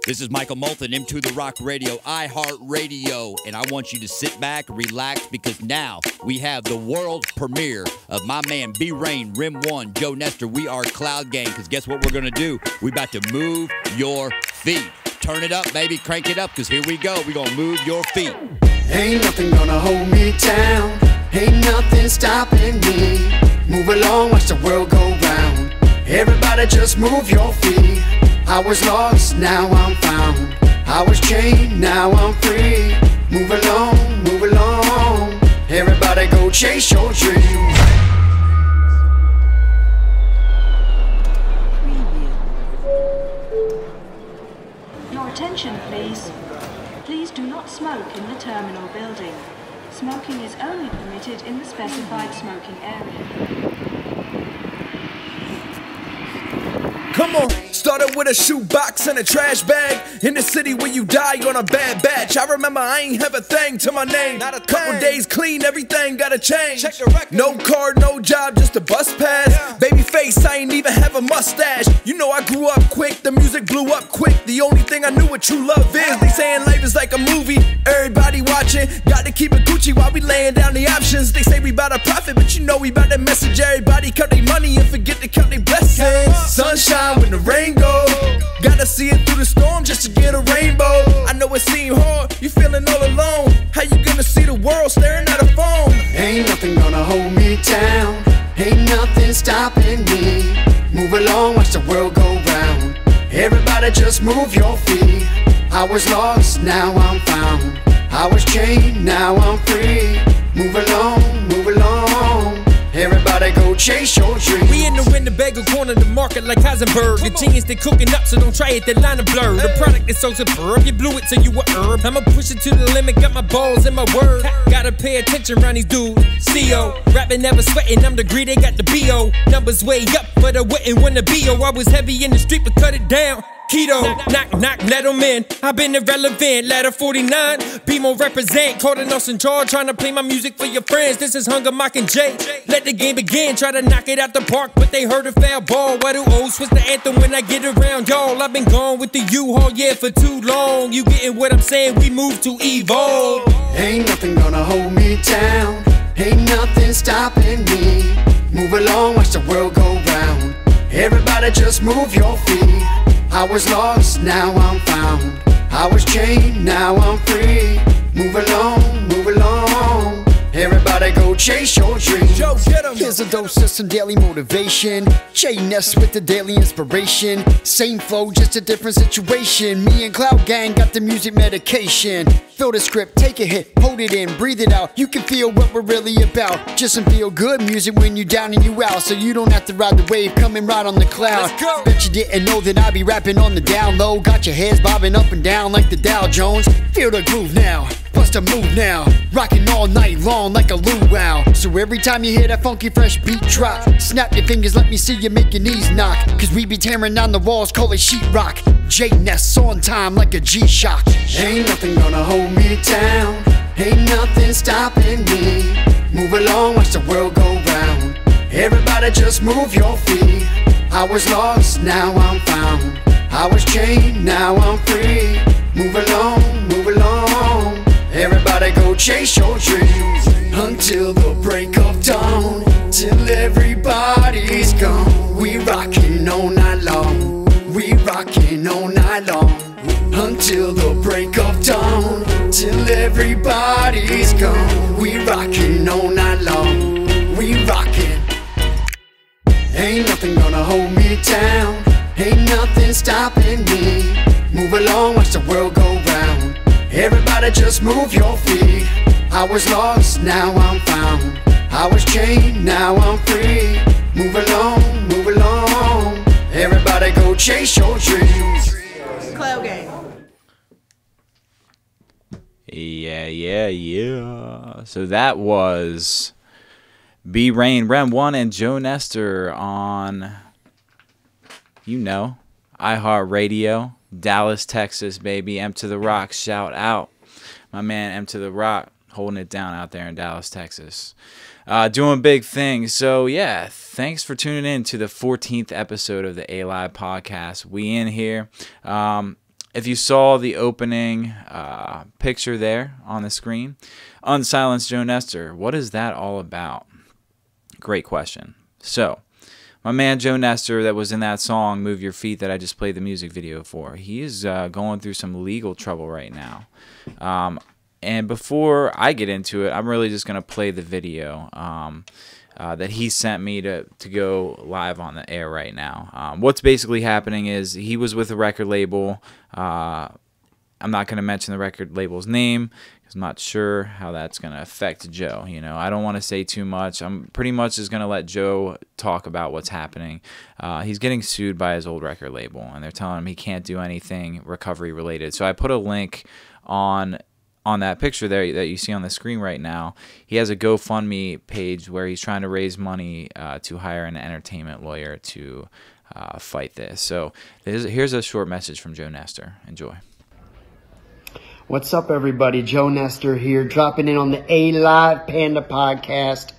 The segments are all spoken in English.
This is Michael Moulton, M2 The Rock Radio, iHeartRadio, and I want you to sit back, relax, because now we have the world premiere of my man B-Rain, Rim 1, Joe Nestor. We are Cloud Gang, because guess what we're going to do? We about to move your feet. Turn it up, baby, crank it up, because here we go. We're going to move your feet. Ain't nothing gonna hold me down. Ain't nothing stopping me. Move along, watch the world go round. Everybody just move your feet. I was lost, now I'm found. I was chained, now I'm free. Move along, move along. Everybody go chase your dreams. Your attention, please. Please do not smoke in the terminal building. Smoking is only permitted in the specified smoking area. Come on, started with a shoebox and a trash bag. In the city where you die on a bad batch. I remember I ain't have a thing to my name. Not a couple days clean, everything gotta change. Check the record. No card, no job, just a bus pass. Yeah. Baby face, I ain't even have a mustache. You know I grew up quick, the music blew up quick. The only thing I knew what true love is. They saying life is like a movie, everybody watching. Got to keep it Gucci while we laying down the options. They say we bout to profit, but you know we bout to message. Everybody count their money and forget to count their blessings. Sunshine when the rain goes. Gotta see it through the storm just to get a rainbow. I know it seemed hard, you feeling all alone. How you gonna see the world staring at a phone? Ain't nothing gonna hold me down. Ain't nothing stopping me. Move along, watch the world go round. Everybody just move your feet. I was lost, now I'm found. I was chained, now I'm free. Move along, move along. Everybody go chase your dreams. We in the Winnebago corner of the market like Heisenberg. The genius they cooking up, so don't try it, that line of blur. The product is so superb, you blew it so you a herb. I'ma push it to the limit, got my balls in my word. Gotta pay attention around these dudes. CO, rapping never sweating, I'm the greed, they got the BO. Numbers way up, but I wouldn't wanna be. I was heavy in the street, but cut it down. Keto, knock, knock, let them in. I've been irrelevant, ladder 49. BMO represent, Cardinals in charge, trying to play my music for your friends. This is Hunger, Mock, and Jay. Let the game begin, try to knock it out the park, but they heard a foul ball. Why do old switch the anthem when I get around y'all? I've been gone with the U-Haul, yeah, for too long. You getting what I'm saying? We move to evolve. Ain't nothing gonna hold me down. Ain't nothing stopping me. Move along, watch the world go round. Everybody just move your feet. I was lost, now I'm found. I was chained, now I'm free. Move along, move along. Everybody go chase your dreams. Joe, get 'em. Here's a dose of some daily motivation. Jay Ness with the daily inspiration. Same flow, just a different situation. Me and Cloud Gang got the music medication. Fill the script, take a hit, hold it in, breathe it out. You can feel what we're really about. Just some feel good music when you down and you out. So you don't have to ride the wave, coming right on the cloud. Let's go. Bet you didn't know that I be rapping on the down low. Got your heads bobbing up and down like the Dow Jones. Feel the groove now, bust a move now. Rocking all night long like a luau. So every time you hear that funky fresh beat drop, snap your fingers, let me see you make your knees knock. Cause we be tearing down the walls, call it sheetrock. J Ness on time like a G-Shock. Ain't nothing gonna hold me down. Ain't nothing stopping me. Move along, watch the world go round. Everybody just move your feet. I was lost, now I'm found. I was chained, now I'm free. Move along, move along. Everybody go chase your dreams. Until the break of dawn. Till everybody's gone. We rockin' all night long. We rockin' all night long. Until the break of dawn. Till everybody's gone. We rockin' all night long. We rockin'. Ain't nothing gonna hold me down. Ain't nothing stopping me. Move along, watch the world go round. Everybody just move your feet. I was lost, now I'm found. I was chained, now I'm free. Move along, move along. Everybody go chase your dreams. Cloud Gang. Yeah. So that was B-Rain, Rem 1, and Joe Nestor on, iHeartRadio, Dallas, Texas, baby. M to the Rock, shout out. My man M to the Rock, holding it down out there in Dallas, Texas. Doing big things. So, yeah, thanks for tuning in to the 14th episode of the A.live podcast. We in here. if you saw the opening picture there on the screen, Unsilence Joe Nestor, what is that all about? Great question. So, my man Joe Nestor that was in that song, Move Your Feet, that I just played the music video for, he is going through some legal trouble right now. And before I get into it, I'm really just going to play the video that he sent me to go live on the air right now. What's basically happening is he was with a record label. I'm not going to mention the record label's name because I'm not sure how that's going to affect Joe. You know, I don't want to say too much. I'm pretty much just going to let Joe talk about what's happening. He's getting sued by his old record label, and they're telling him he can't do anything recovery related. So I put a link on that picture there that you see on the screen right now. He has a GoFundMe page where he's trying to raise money to hire an entertainment lawyer to fight this. So here's a short message from Joe Nestor. Enjoy. What's up, everybody? Joe Nestor here, dropping in on the A.live Panda podcast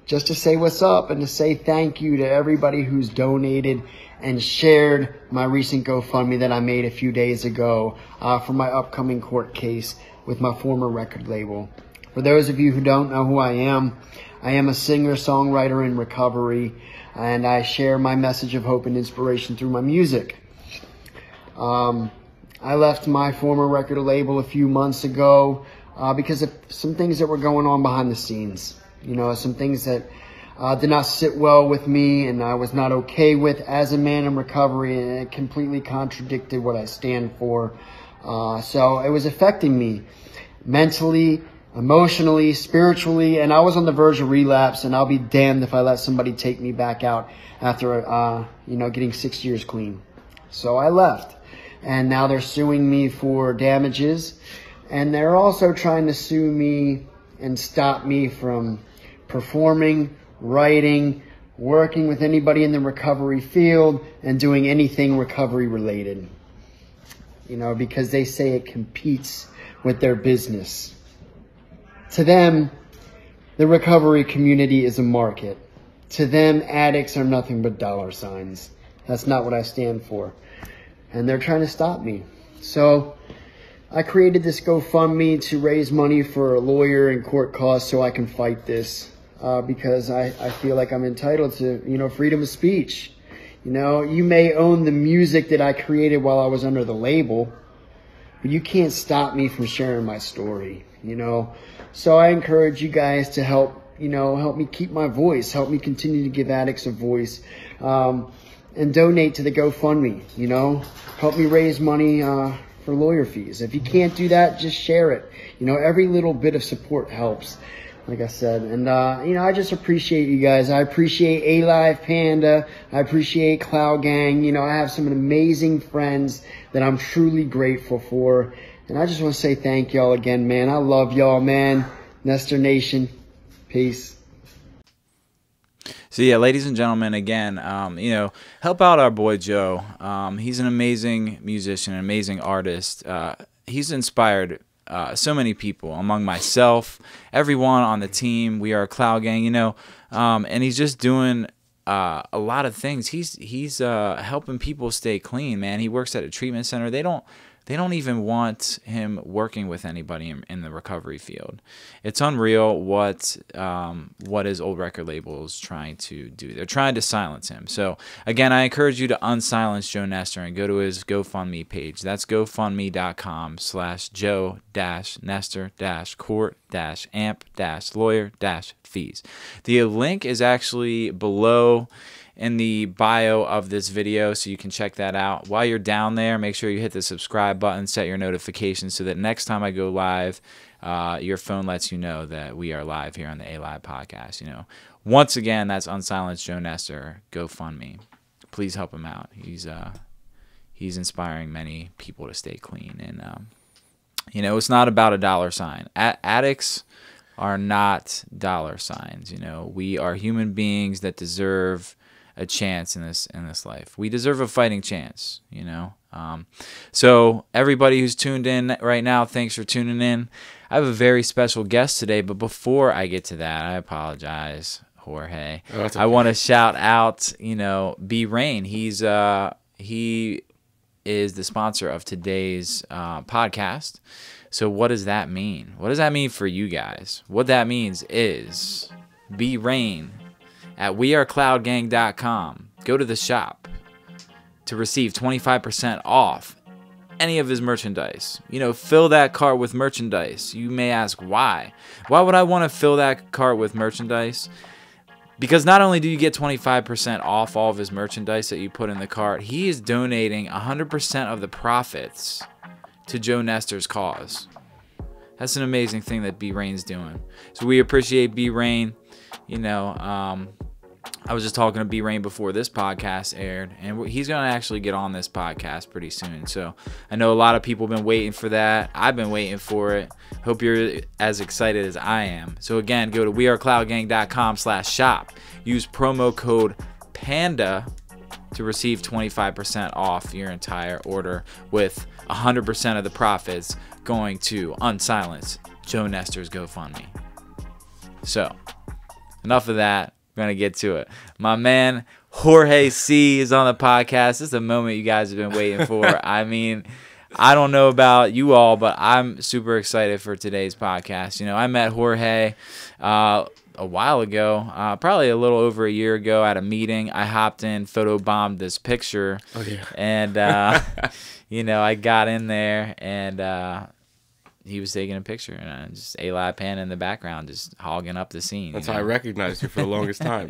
just to say what's up and to say thank you to everybody who's donated and shared my recent GoFundMe that I made a few days ago for my upcoming court case with my former record label. For those of you who don't know who I am a singer-songwriter in recovery, and I share my message of hope and inspiration through my music. I left my former record label a few months ago because of some things that were going on behind the scenes. You know, some things that did not sit well with me and I was not okay with as a man in recovery, and it completely contradicted what I stand for. So it was affecting me mentally, emotionally, spiritually, and I was on the verge of relapse, and I'll be damned if I let somebody take me back out after, getting 6 years clean. So I left. And now they're suing me for damages. And they're also trying to sue me and stop me from performing, writing, working with anybody in the recovery field, and doing anything recovery related. You know, because they say it competes with their business. To them, the recovery community is a market. To them, addicts are nothing but dollar signs. That's not what I stand for. And they're trying to stop me. So I created this GoFundMe to raise money for a lawyer and court costs so I can fight this because I feel like I'm entitled to, freedom of speech. You know, you may own the music that I created while I was under the label, but you can't stop me from sharing my story, So I encourage you guys to help me keep my voice, help me continue to give addicts a voice. And donate to the GoFundMe, help me raise money for lawyer fees. If you can't do that, just share it. Every little bit of support helps, like I said. And, I just appreciate you guys. I appreciate A.live Panda. I appreciate Cloud Gang. I have some amazing friends that I'm truly grateful for. And I just want to say thank y'all again, man. I love y'all, man. Nestor Nation. Peace. So yeah, ladies and gentlemen, again, help out our boy Joe. He's an amazing musician, an amazing artist. He's inspired so many people, among myself, everyone on the team. We are a Cloud Gang, and he's just doing a lot of things. He's helping people stay clean, man. He works at a treatment center. They don't even want him working with anybody in the recovery field. It's unreal what his old record label is trying to do. They're trying to silence him. So again, I encourage you to unsilence Joe Nestor and go to his GoFundMe page. That's GoFundMe.com/Joe-Nestor-Court-Amp-Lawyer-Fees. The link is actually below in the bio of this video, so you can check that out. While you're down there, make sure you hit the subscribe button, set your notifications so that next time I go live, your phone lets you know that we are live here on the A.live podcast. Once again, that's Unsilence Joe Nestor, GoFundMe. Please help him out. He's inspiring many people to stay clean, and it's not about a dollar sign. Addicts are not dollar signs. We are human beings that deserve a chance in this life. We deserve a fighting chance, So everybody who's tuned in right now, thanks for tuning in. I have a very special guest today, but before I get to that, I apologize, Jorge. Oh, that's okay. I want to shout out, B Rain. He is the sponsor of today's podcast. So what does that mean? What does that mean for you guys? What that means is B-Rain at wearecloudgang.com. Go to the shop to receive 25% off any of his merchandise. You know, fill that cart with merchandise. You may ask why. Why would I want to fill that cart with merchandise? Because not only do you get 25% off all of his merchandise that you put in the cart, he is donating 100% of the profits to Joe Nestor's cause. That's an amazing thing that B-Rain's doing. So we appreciate B-Rain. You know, I was just talking to B-Rain before this podcast aired, and he's going to actually get on this podcast pretty soon. So I know a lot of people have been waiting for that. I've been waiting for it. Hope you're as excited as I am. So again, go to wearecloudgang.com/shop. Use promo code PANDA to receive 25% off your entire order, with 100% of the profits going to unsilence Joe Nestor's GoFundMe. So enough of that. We're going to get to it. My man, Jorge C is on the podcast. This is a moment you guys have been waiting for. I mean, I don't know about you all, but I'm super excited for today's podcast. You know, I met Jorge a while ago, probably a little over a year ago at a meeting. I hopped in, photobombed this picture. Oh, yeah. And, you know, I got in there and he was taking a picture, and I just A.live pan in the background, just hogging up the scene. That's how I recognized you for the longest time.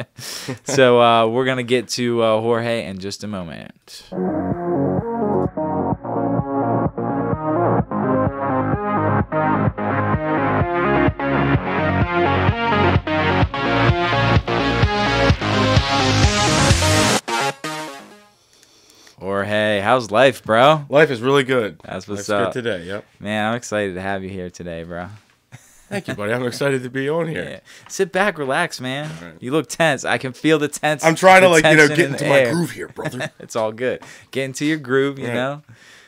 So we're going to get to Jorge in just a moment. Jorge, how's life, bro? Life is really good. That's what's Life's up. good today, yep. Man, I'm excited to have you here today, bro. Thank you, buddy. I'm excited to be on here. Yeah. Sit back, relax, man. Right. You look tense. I can feel the tense. I'm trying to, get in into the my air. groove here, brother. It's all good. Get into your groove, you Right. know?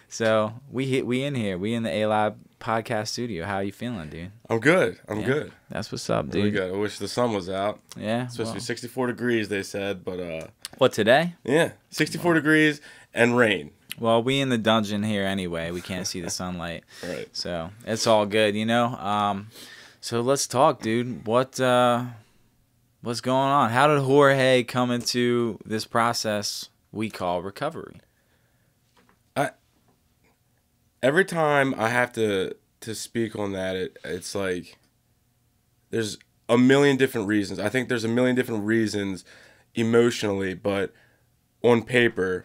So we in here. We in the A.live podcast studio. How you feeling, dude? I'm good. I'm Yeah. good. That's what's up, dude. Really good. I wish the sun was out. Yeah. It's supposed to well. be 64 degrees, they said, but What, today? yeah, 64 degrees and rain. Well, we in the dungeon here anyway. We can't see the sunlight. Right. So it's all good, you know? So let's talk, dude. What's going on? How did Jorge come into this process we call recovery? Every time I have to speak on that, it's like there's a million different reasons. I think there's a million different reasons emotionally, but on paper,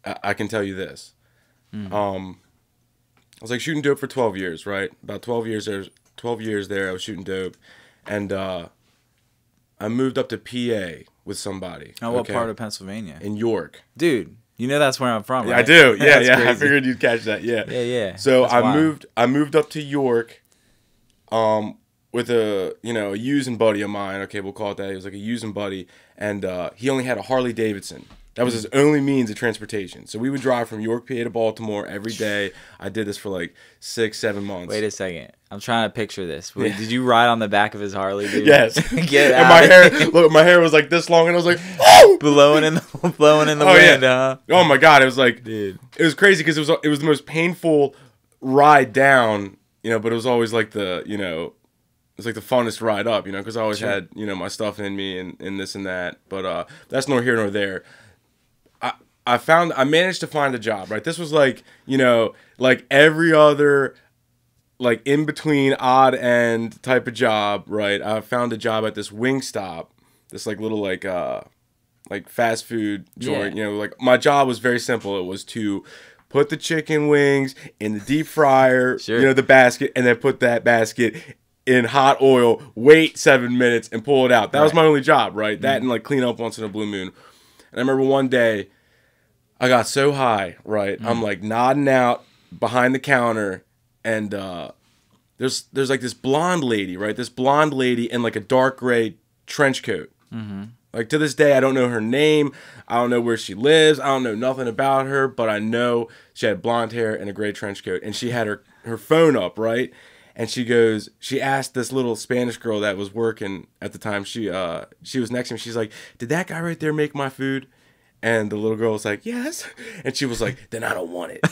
I can tell you this. I was like shooting dope for 12 years, right? About 12 years there, I was shooting dope, and I moved up to PA with somebody. Oh, what part of Pennsylvania? In York. Dude, you know that's where I'm from, right? Yeah, I do. Yeah, That's yeah. I crazy. figured you'd catch that. Yeah. Yeah. So That's wild. I moved up to York, with a using buddy of mine. Okay, we'll call it that. He was like a using buddy, and he only had a Harley Davidson. That was his only means of transportation. So we would drive from York, PA to Baltimore every day. I did this for like 6-7 months. Wait a second. I'm trying to picture this. Wait, did you ride on the back of his Harley, dude? Yes. Get And out. my hair was like this long, and I was like, oh! blowing in the Oh, wind, yeah. huh? Oh my God! It was like, Dude. it was crazy because it was the most painful ride down, but it was always like it was like the funnest ride up, because I always had my stuff in me and this and that. But that's nor here nor there. I managed to find a job, right? This was like like every other like in between odd end type of job, right? I found a job at this Wingstop, this like little like fast food joint. Yeah. Like my job was very simple. It was to put the chicken wings in the deep fryer, Sure. The basket, and then put that basket in hot oil, wait 7 minutes, and pull it out. That was my only job, right? That and like clean up once in a blue moon. And I remember one day I got so high, right? I'm like nodding out behind the counter, and there's like this blonde lady, right? This blonde lady in like a dark gray trench coat. Like to this day, I don't know her name. I don't know where she lives. I don't know nothing about her, but I know she had blonde hair and a gray trench coat, and she had her phone up, right? And she asked this little Spanish girl that was working at the time. She was next to me. She's like, "Did that guy right there make my food?" And the little girl was like, yes. And she was like, then I don't want it.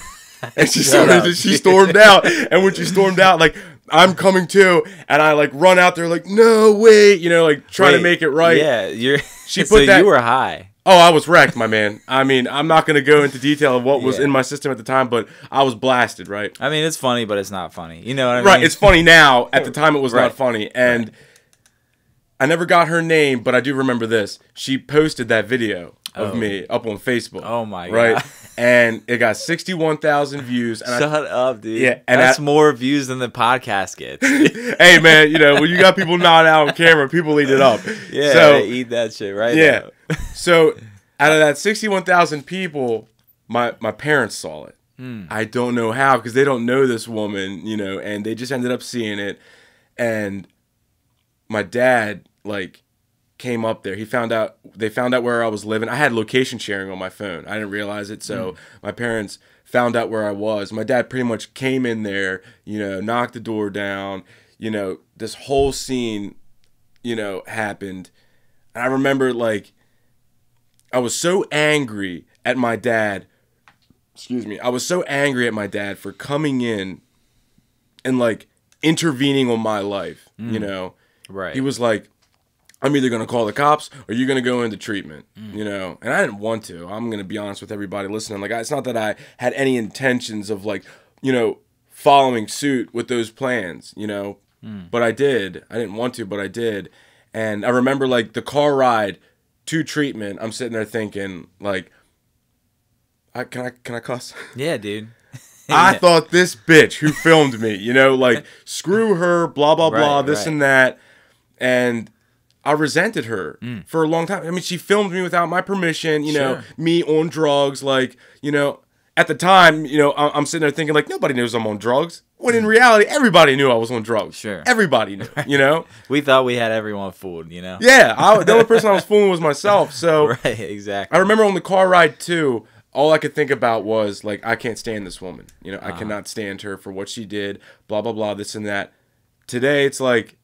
And she stormed out. And when she stormed out, like, I'm coming too. And I like run out there like, no, wait, you know, like trying to make it right. Yeah, She so put that. You were high. Oh, I was wrecked, my man. I mean, I'm not going to go into detail of what was in my system at the time, but I was blasted, right? I mean, it's funny, but it's not funny. You know what I mean? Right, it's funny now. At the time, it was not funny. And I never got her name, but I do remember this. She posted that video of me up on Facebook. Oh, my God. Right? And it got 61,000 views. And Shut up, dude. Yeah, and that's more views than the podcast gets. Hey, man, you know, when you got people nodding out on camera, people eat it up. Yeah, so, they eat that shit right now. So out of that 61,000 people, my parents saw it. I don't know how, because they don't know this woman, you know, and they just ended up seeing it. And my dad, like, came up there. They found out where I was living. I had location sharing on my phone. I didn't realize it, so my parents found out where I was. My dad pretty much came in there, you know, knocked the door down, you know, this whole scene, you know, happened. And I remember, like, I was so angry at my dad. Excuse me. I was so angry at my dad for coming in and, like, intervening on my life, you know. Right. He was like, I'm either going to call the cops or you're going to go into treatment, you know. And I didn't want to. I'm going to be honest with everybody listening. Like, it's not that I had any intentions of, like, you know, following suit with those plans, you know. But I did. I didn't want to, but I did. And I remember, like, the car ride to treatment, I'm sitting there thinking, like, can I cuss? Yeah, dude. I thought this bitch who filmed me, you know, like, screw her, blah, blah, blah, this and that. And I resented her for a long time. I mean, she filmed me without my permission, you know, me on drugs, like, you know, at the time, you know, I'm sitting there thinking, like, nobody knows I'm on drugs. When in reality, everybody knew I was on drugs. Sure. Everybody knew, you know? We thought we had everyone fooled, you know? Yeah, the only person I was fooling was myself. So Right, exactly. I remember on the car ride, too, all I could think about was, like, I can't stand this woman. You know, I cannot stand her for what she did, blah, blah, blah, this and that. Today, it's like,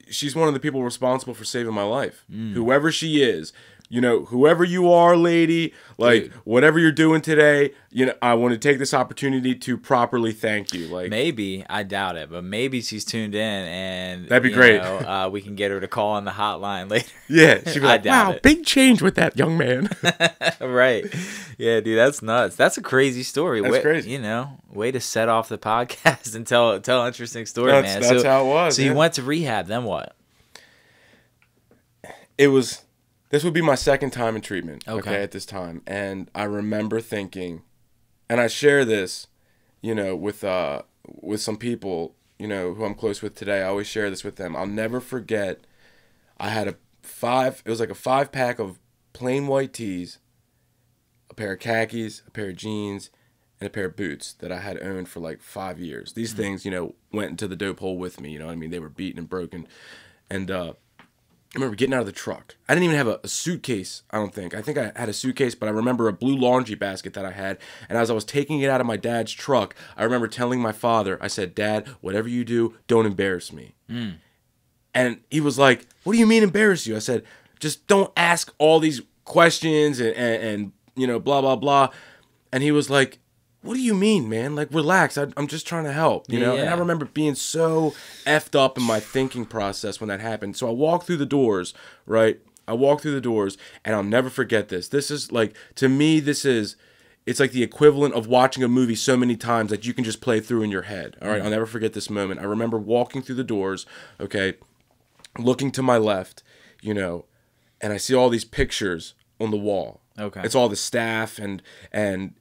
she's one of the people responsible for saving my life. Whoever she is, you know, whoever you are, lady, like, whatever you're doing today, you know, I want to take this opportunity to properly thank you. Like, maybe, I doubt it, but maybe she's tuned in and that'd be great. Know, we can get her to call on the hotline later. Yeah, she'd be like, wow, it. big change with that young man. Right. Yeah, dude, that's nuts. That's a crazy story. That's crazy. You know, way to set off the podcast and tell an interesting story, man. That's how it was. So you went to rehab, then what? This would be my second time in treatment, okay, at this time. And I remember thinking, and I share this, you know, with some people, you know, who I'm close with today. I always share this with them. I'll never forget, I had it was like a 5-pack of plain white tees, a pair of khakis, a pair of jeans, and a pair of boots that I had owned for like 5 years. These things, you know, went into the dope hole with me, you know what I mean? They were beaten and broken. And I remember getting out of the truck. I didn't even have a suitcase, I don't think. I think I had a suitcase, but I remember a blue laundry basket that I had. And as I was taking it out of my dad's truck, I remember telling my father, I said, Dad, whatever you do, don't embarrass me. And he was like, what do you mean embarrass you? I said, just don't ask all these questions and you know, blah, blah, blah. And he was like, what do you mean, man? Like, relax. I'm just trying to help, you know? And I remember being so effed up in my thinking process when that happened. So I walked through the doors, right? I walked through the doors, and I'll never forget this. This is, like, to me, it's like the equivalent of watching a movie so many times that you can just play through in your head, all right? I'll never forget this moment. I remember walking through the doors, okay, looking to my left, you know, and I see all these pictures on the wall. Okay. It's all the staff and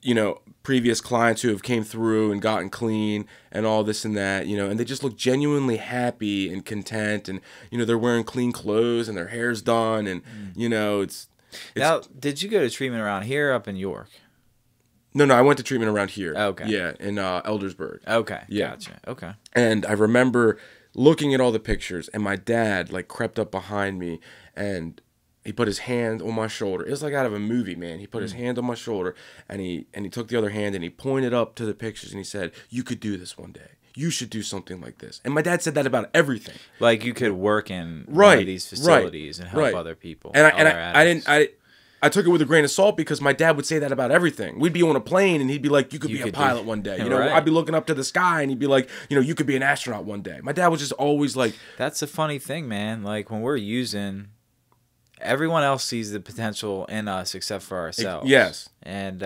you know, previous clients who have came through and gotten clean and all this and that, you know, and they just look genuinely happy and content, and you know, they're wearing clean clothes and their hair's done, and you know, it's Now, did you go to treatment around here or up in York? No, I went to treatment around here. Okay. Yeah, in Eldersburg. Okay. Yeah. Gotcha. Okay. And I remember looking at all the pictures, and my dad like crept up behind me and he put his hand on my shoulder. It was like out of a movie, man. He put his hand on my shoulder, and he took the other hand and he pointed up to the pictures and he said, "You could do this one day. You should do something like this." And my dad said that about everything. Like you could work in one of these facilities and help other people. And I didn't. I took it with a grain of salt because my dad would say that about everything. We'd be on a plane and he'd be like, you could be a pilot one day. You know, right. I'd be looking up to the sky and he'd be like, you know, you could be an astronaut one day. My dad was just always like... That's the funny thing, man. Like, when we're using... Everyone else sees the potential in us except for ourselves. Yes. And,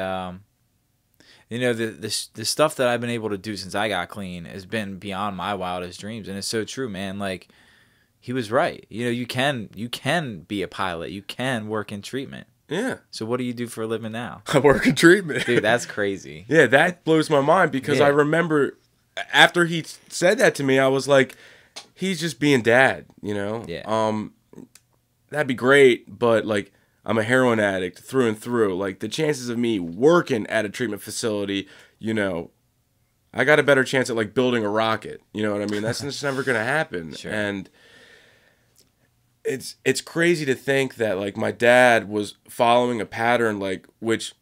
you know, the stuff that I've been able to do since I got clean has been beyond my wildest dreams. And it's so true, man. Like, he was right. You know, you can be a pilot. You can work in treatment. Yeah. So what do you do for a living now? I work in treatment. Dude, that's crazy. Yeah, that blows my mind because I remember after he said that to me, I was like, he's just being dad, you know? Yeah. That'd be great, but like I'm a heroin addict through and through. Like the chances of me working at a treatment facility, you know, I got a better chance at like building a rocket. You know what I mean? That's just never gonna happen. Sure. And it's crazy to think that like my dad was following a pattern like which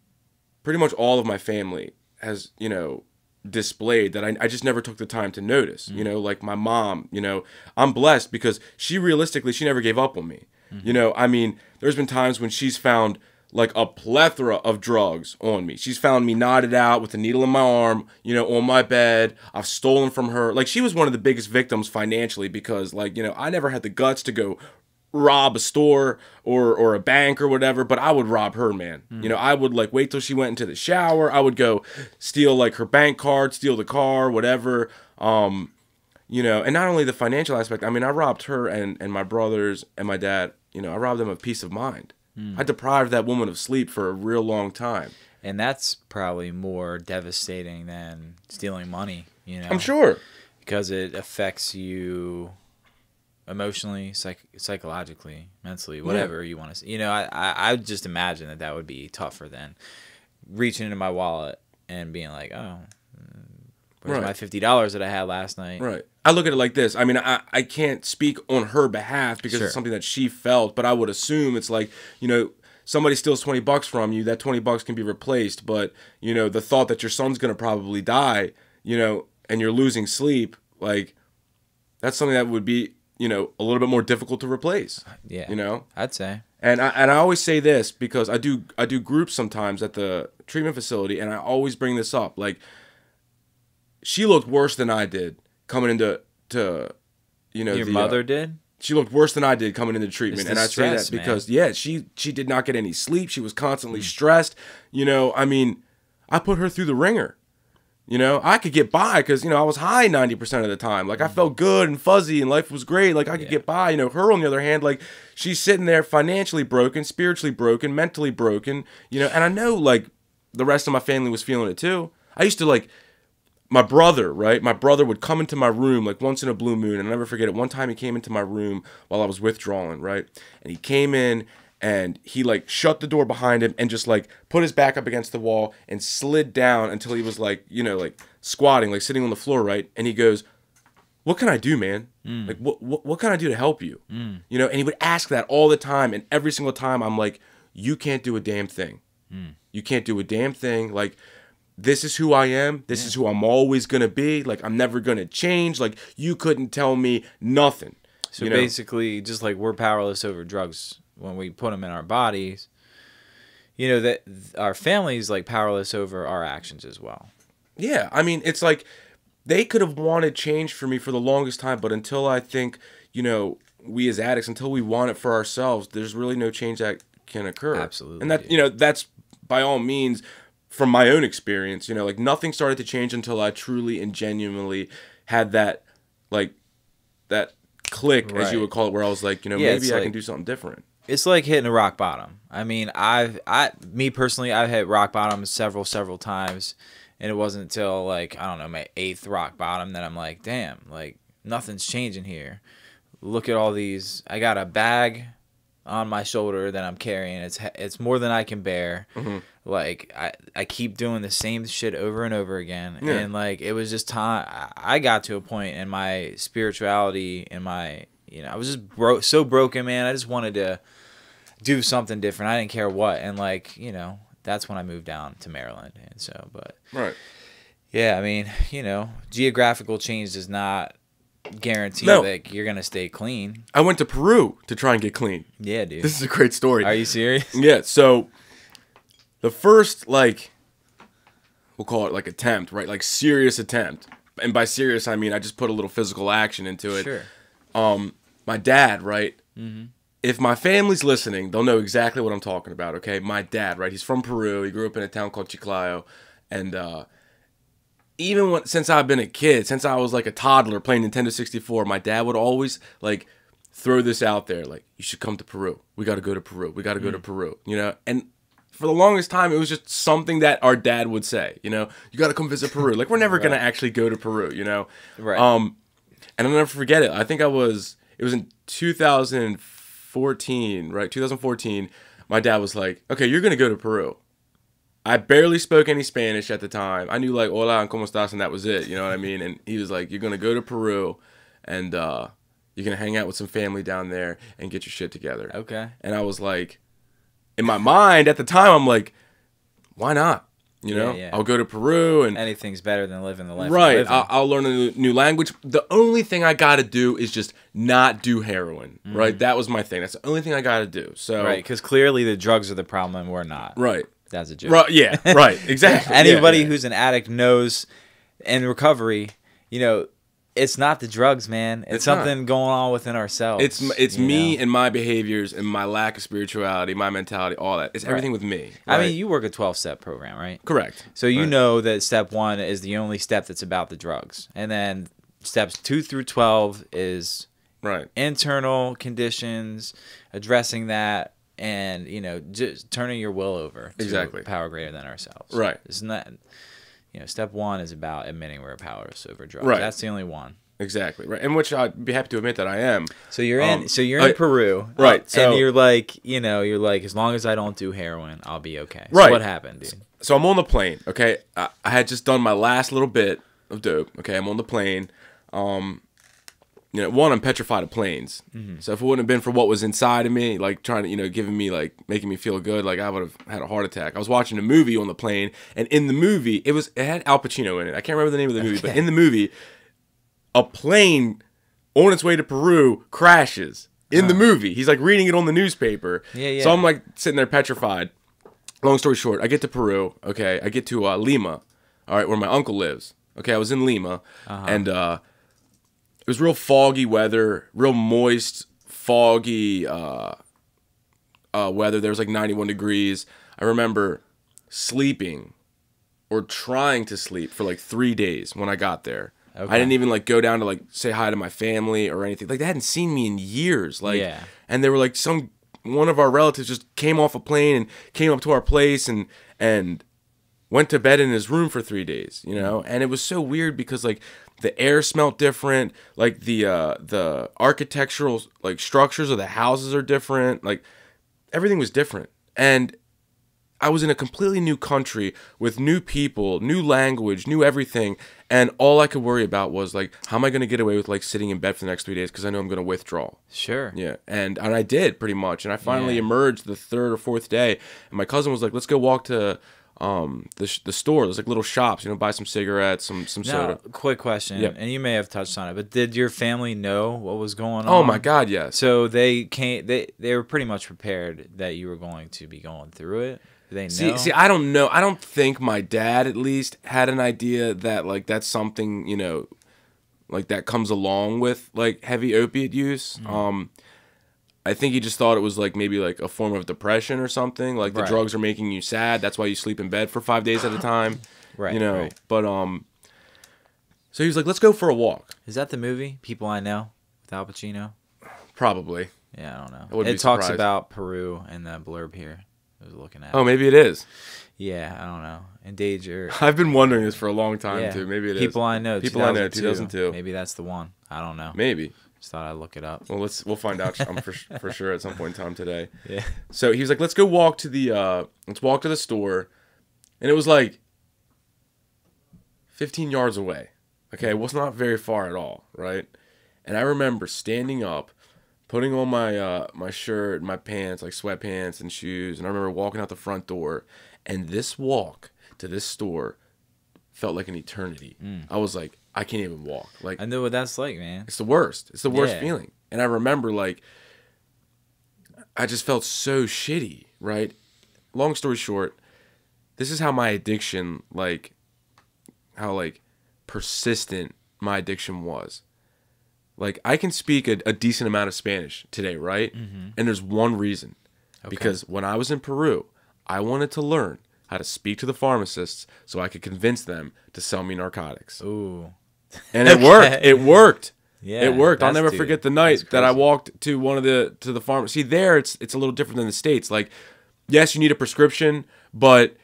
pretty much all of my family has, you know, displayed that I just never took the time to notice. You know, like my mom, you know, I'm blessed because she never gave up on me. You know, I mean, there's been times when she's found like a plethora of drugs on me. She's found me knotted out with a needle in my arm, you know, on my bed. I've stolen from her. Like she was one of the biggest victims financially because like, you know, I never had the guts to go rob a store or a bank or whatever, but I would rob her, man. You know, I would like wait till she went into the shower. I would go steal like her bank card, steal the car, whatever. You know, and not only the financial aspect, I mean, I robbed her and my brothers and my dad, you know, I robbed them of peace of mind. I deprived that woman of sleep for a real long time. And that's probably more devastating than stealing money, you know? I'm sure. Because it affects you emotionally, psychologically, mentally, whatever you want to say. You know, I just imagine that would be tougher than reaching into my wallet and being like, oh, where's my $50 that I had last night? Right. I look at it like this. I mean, I can't speak on her behalf because it's something that she felt, but I would assume it's like, you know, somebody steals $20 from you, that $20 can be replaced, but, you know, the thought that your son's going to probably die, you know, and you're losing sleep, like, that's something that would be, you know, a little bit more difficult to replace. Yeah. You know? I'd say. And I always say this because I do groups sometimes at the treatment facility, and I always bring this up. Like, she looked worse than I did coming into, you know, your mother did? She looked worse than I did coming into treatment. And I say that stress, because, yeah, she did not get any sleep. She was constantly stressed. You know, I mean, I put her through the ringer. You know, I could get by because, you know, I was high 90% of the time. Like, I felt good and fuzzy and life was great. Like, I could get by. You know, her, on the other hand, like, she's sitting there financially broken, spiritually broken, mentally broken. You know, and I know, like, the rest of my family was feeling it too. I used to, like, my brother, right? My brother would come into my room like once in a blue moon, and I'll never forget it. One time he came into my room while I was withdrawing, right? And he came in and he like shut the door behind him and just like put his back up against the wall and slid down until he was like, you know, like squatting, like sitting on the floor, right? And he goes, "What can I do, man? Like, what can I do to help you?" You know, and he would ask that all the time, and every single time I'm like, "You can't do a damn thing. You can't do a damn thing. Like, this is who I am. This is who I'm always going to be. Like, I'm never going to change. Like, you couldn't tell me nothing." So you know? basically, just like we're powerless over drugs when we put them in our bodies, you know, that our family's like powerless over our actions as well. Yeah. I mean, it's like they could have wanted change for me for the longest time, but until I think, you know, we as addicts, until we want it for ourselves, there's really no change that can occur. Absolutely. And that, you know, that's by all means from my own experience, you know, like nothing started to change until I truly and genuinely had that, like, that click, as you would call it, where I was like, you know, maybe I can do something different. It's like hitting a rock bottom. I mean, me personally, I've hit rock bottom several times, and it wasn't until like, I don't know, my 8th rock bottom that I'm like, damn, like nothing's changing here. Look at all these. I got a bag on my shoulder that I'm carrying. It's more than I can bear. Like, I keep doing the same shit over and over again. And like, it was just time. I got to a point in my spirituality, in my, you know, I was just so broken, man. I just wanted to do something different. I didn't care what. And like, you know, that's when I moved down to Maryland. And so, but Right. yeah, I mean, you know, geographical change does not guarantee No. that you're gonna stay clean. I went to Peru to try and get clean. Yeah, dude. This is a great story. Are you serious? Yeah, so the first, like, we'll call it like attempt, right? Like serious attempt. And by serious, I mean I just put a little physical action into it. Sure. My dad, right? Mm-hmm. If my family's listening, they'll know exactly what I'm talking about, okay? My dad, right? He's from Peru. He grew up in a town called Chiclayo. And since I've been a kid, since I was like a toddler playing Nintendo 64, my dad would always like throw this out there, like, you should come to Peru. We got to go to Peru. We got to go to Peru, you know? And for the longest time, it was just something that our dad would say, you know? You got to come visit Peru. Like, we're never going to actually go to Peru, you know? Right. And I'll never forget it. I think it was in 2014, right? 2014, my dad was like, okay, you're going to go to Peru. I barely spoke any Spanish at the time. I knew like, hola, and cómo estás, and that was it, you know what I mean? And he was like, you're going to go to Peru, and you're going to hang out with some family down there and get your shit together. Okay. And I was like, in my mind at the time, I'm like, why not? You know, Yeah. I'll go to Peru and Anything's better than living the life. right. you're living. I'll learn a new language. The only thing I got to do is just not do heroin. Right. That was my thing. That's the only thing I got to do. So Right, because clearly the drugs are the problem and we're not. Right. That's a joke. Right. Yeah. Right. Exactly. Anybody Yeah. who's an addict knows in recovery, you know, it's not the drugs, man. It's not. something going on within ourselves. It's you me know? and my behaviors and my lack of spirituality, my mentality, all that. It's everything with me. I right? mean, you work a 12-step program, right? Correct. So you Right. know that step 1 is the only step that's about the drugs. And then steps 2 through 12 is Right. internal conditions, addressing that, and, you know, just turning your will over to Exactly. a power greater than ourselves. Right. It's not, you know, step 1 is about admitting we're powerless over drugs. Right. That's the only one. Exactly. Right. And which I'd be happy to admit that I am. So you're in I- Peru. Right, so- and you're like, as long as I don't do heroin, I'll be okay. So Right. what happened, dude? So I'm on the plane. Okay. I had just done my last little bit of dope. Okay. I'm on the plane. You know, one, I'm petrified of planes. Mm-hmm. So if it wouldn't have been for what was inside of me, like trying to, you know, giving me like making me feel good, like I would have had a heart attack. I was watching a movie on the plane, and in the movie, it had Al Pacino in it. I can't remember the name of the movie, but in the movie, a plane on its way to Peru crashes in the movie. He's like reading it on the newspaper. Yeah. So I'm like sitting there petrified. Long story short, I get to Peru. Okay, I get to Lima. All right, where my uncle lives. Okay, I was in Lima, and it was real foggy weather, real moist, foggy weather. There was like 91 degrees. I remember sleeping or trying to sleep for like 3 days when I got there. Okay. I didn't even like go down to like say hi to my family or anything. Like they hadn't seen me in years. Like, Yeah. and they were like one of our relatives just came off a plane and came up to our place and went to bed in his room for 3 days, you know? And it was so weird because like the air smelled different, like the architectural like structures of the houses are different, like everything was different. And I was in a completely new country with new people, new language, new everything, and all I could worry about was like, how am I going to get away with like sitting in bed for the next 3 days because I know I'm going to withdraw. Sure. Yeah, and I did pretty much, and I finally Yeah. emerged the third or fourth day, and my cousin was like, "Let's go walk to the store. There's like little shops, you know, buy some cigarettes, some Now, soda." quick question, Yep. and you may have touched on it, but did your family know what was going on? Oh my God, yes. So they were pretty much prepared that you were going to be going through it. Do they know? See, I don't know. I don't think my dad, at least, had an idea that like that's something, you know, like that comes along with like heavy opiate use. I think he just thought it was like maybe like a form of depression or something. Like the Right. drugs are making you sad. That's why you sleep in bed for 5 days at a time. Right, You know. right. But so he was like, "Let's go for a walk." Is that the movie People I Know with Al Pacino? Probably. Yeah, I don't know. I wouldn't It be talks surprised. about Peru in the blurb here. I was looking at. Oh, maybe it is. Yeah, I don't know. Endanger. I've been wondering this for a long time Yeah. too. Maybe it is. People I Know. People I Know. 2002. Maybe that's the one. I don't know. Maybe. Just thought I'd look it up. Well, we'll find out. I'm for sure at some point in time today. Yeah. So he was like, "Let's go walk to the store," and it was like 15 yards away. Okay, it was not very far at all, right? And I remember standing up, putting on my my shirt, my pants, like sweatpants and shoes, and I remember walking out the front door, and this walk to this store felt like an eternity. I was like, I can't even walk. Like, I know what that's like, man. it's the worst. It's the worst Yeah. feeling. And I remember, like, I just felt so shitty, right? Long story short, this is how my addiction, like, how, like, persistent my addiction was. Like, I can speak a decent amount of Spanish today, right? And there's one reason. Because when I was in Peru, I wanted to learn how to speak to the pharmacists so I could convince them to sell me narcotics. Ooh. And it worked. It worked. Yeah. It worked. I'll never dude, forget the night that's that I crazy. walked to one of the pharmacy. See, there it's a little different than the States. Like, yes, you need a prescription, but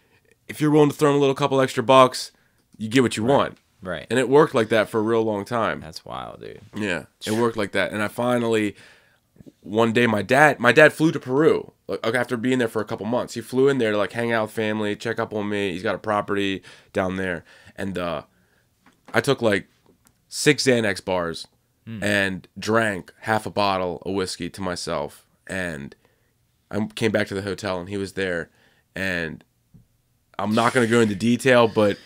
if you're willing to throw in a little couple extra bucks, you get what you want. Right. And it worked like that for a real long time. That's wild, dude. Yeah, it worked like that. And I finally, one day, my dad flew to Peru. Like, after being there for a couple months, he flew in there to like hang out with family, check up on me. He's got a property down there, and I took like 6 Xanax bars and drank half a bottle of whiskey to myself. And I came back to the hotel, and he was there. And I'm not going to go into detail, but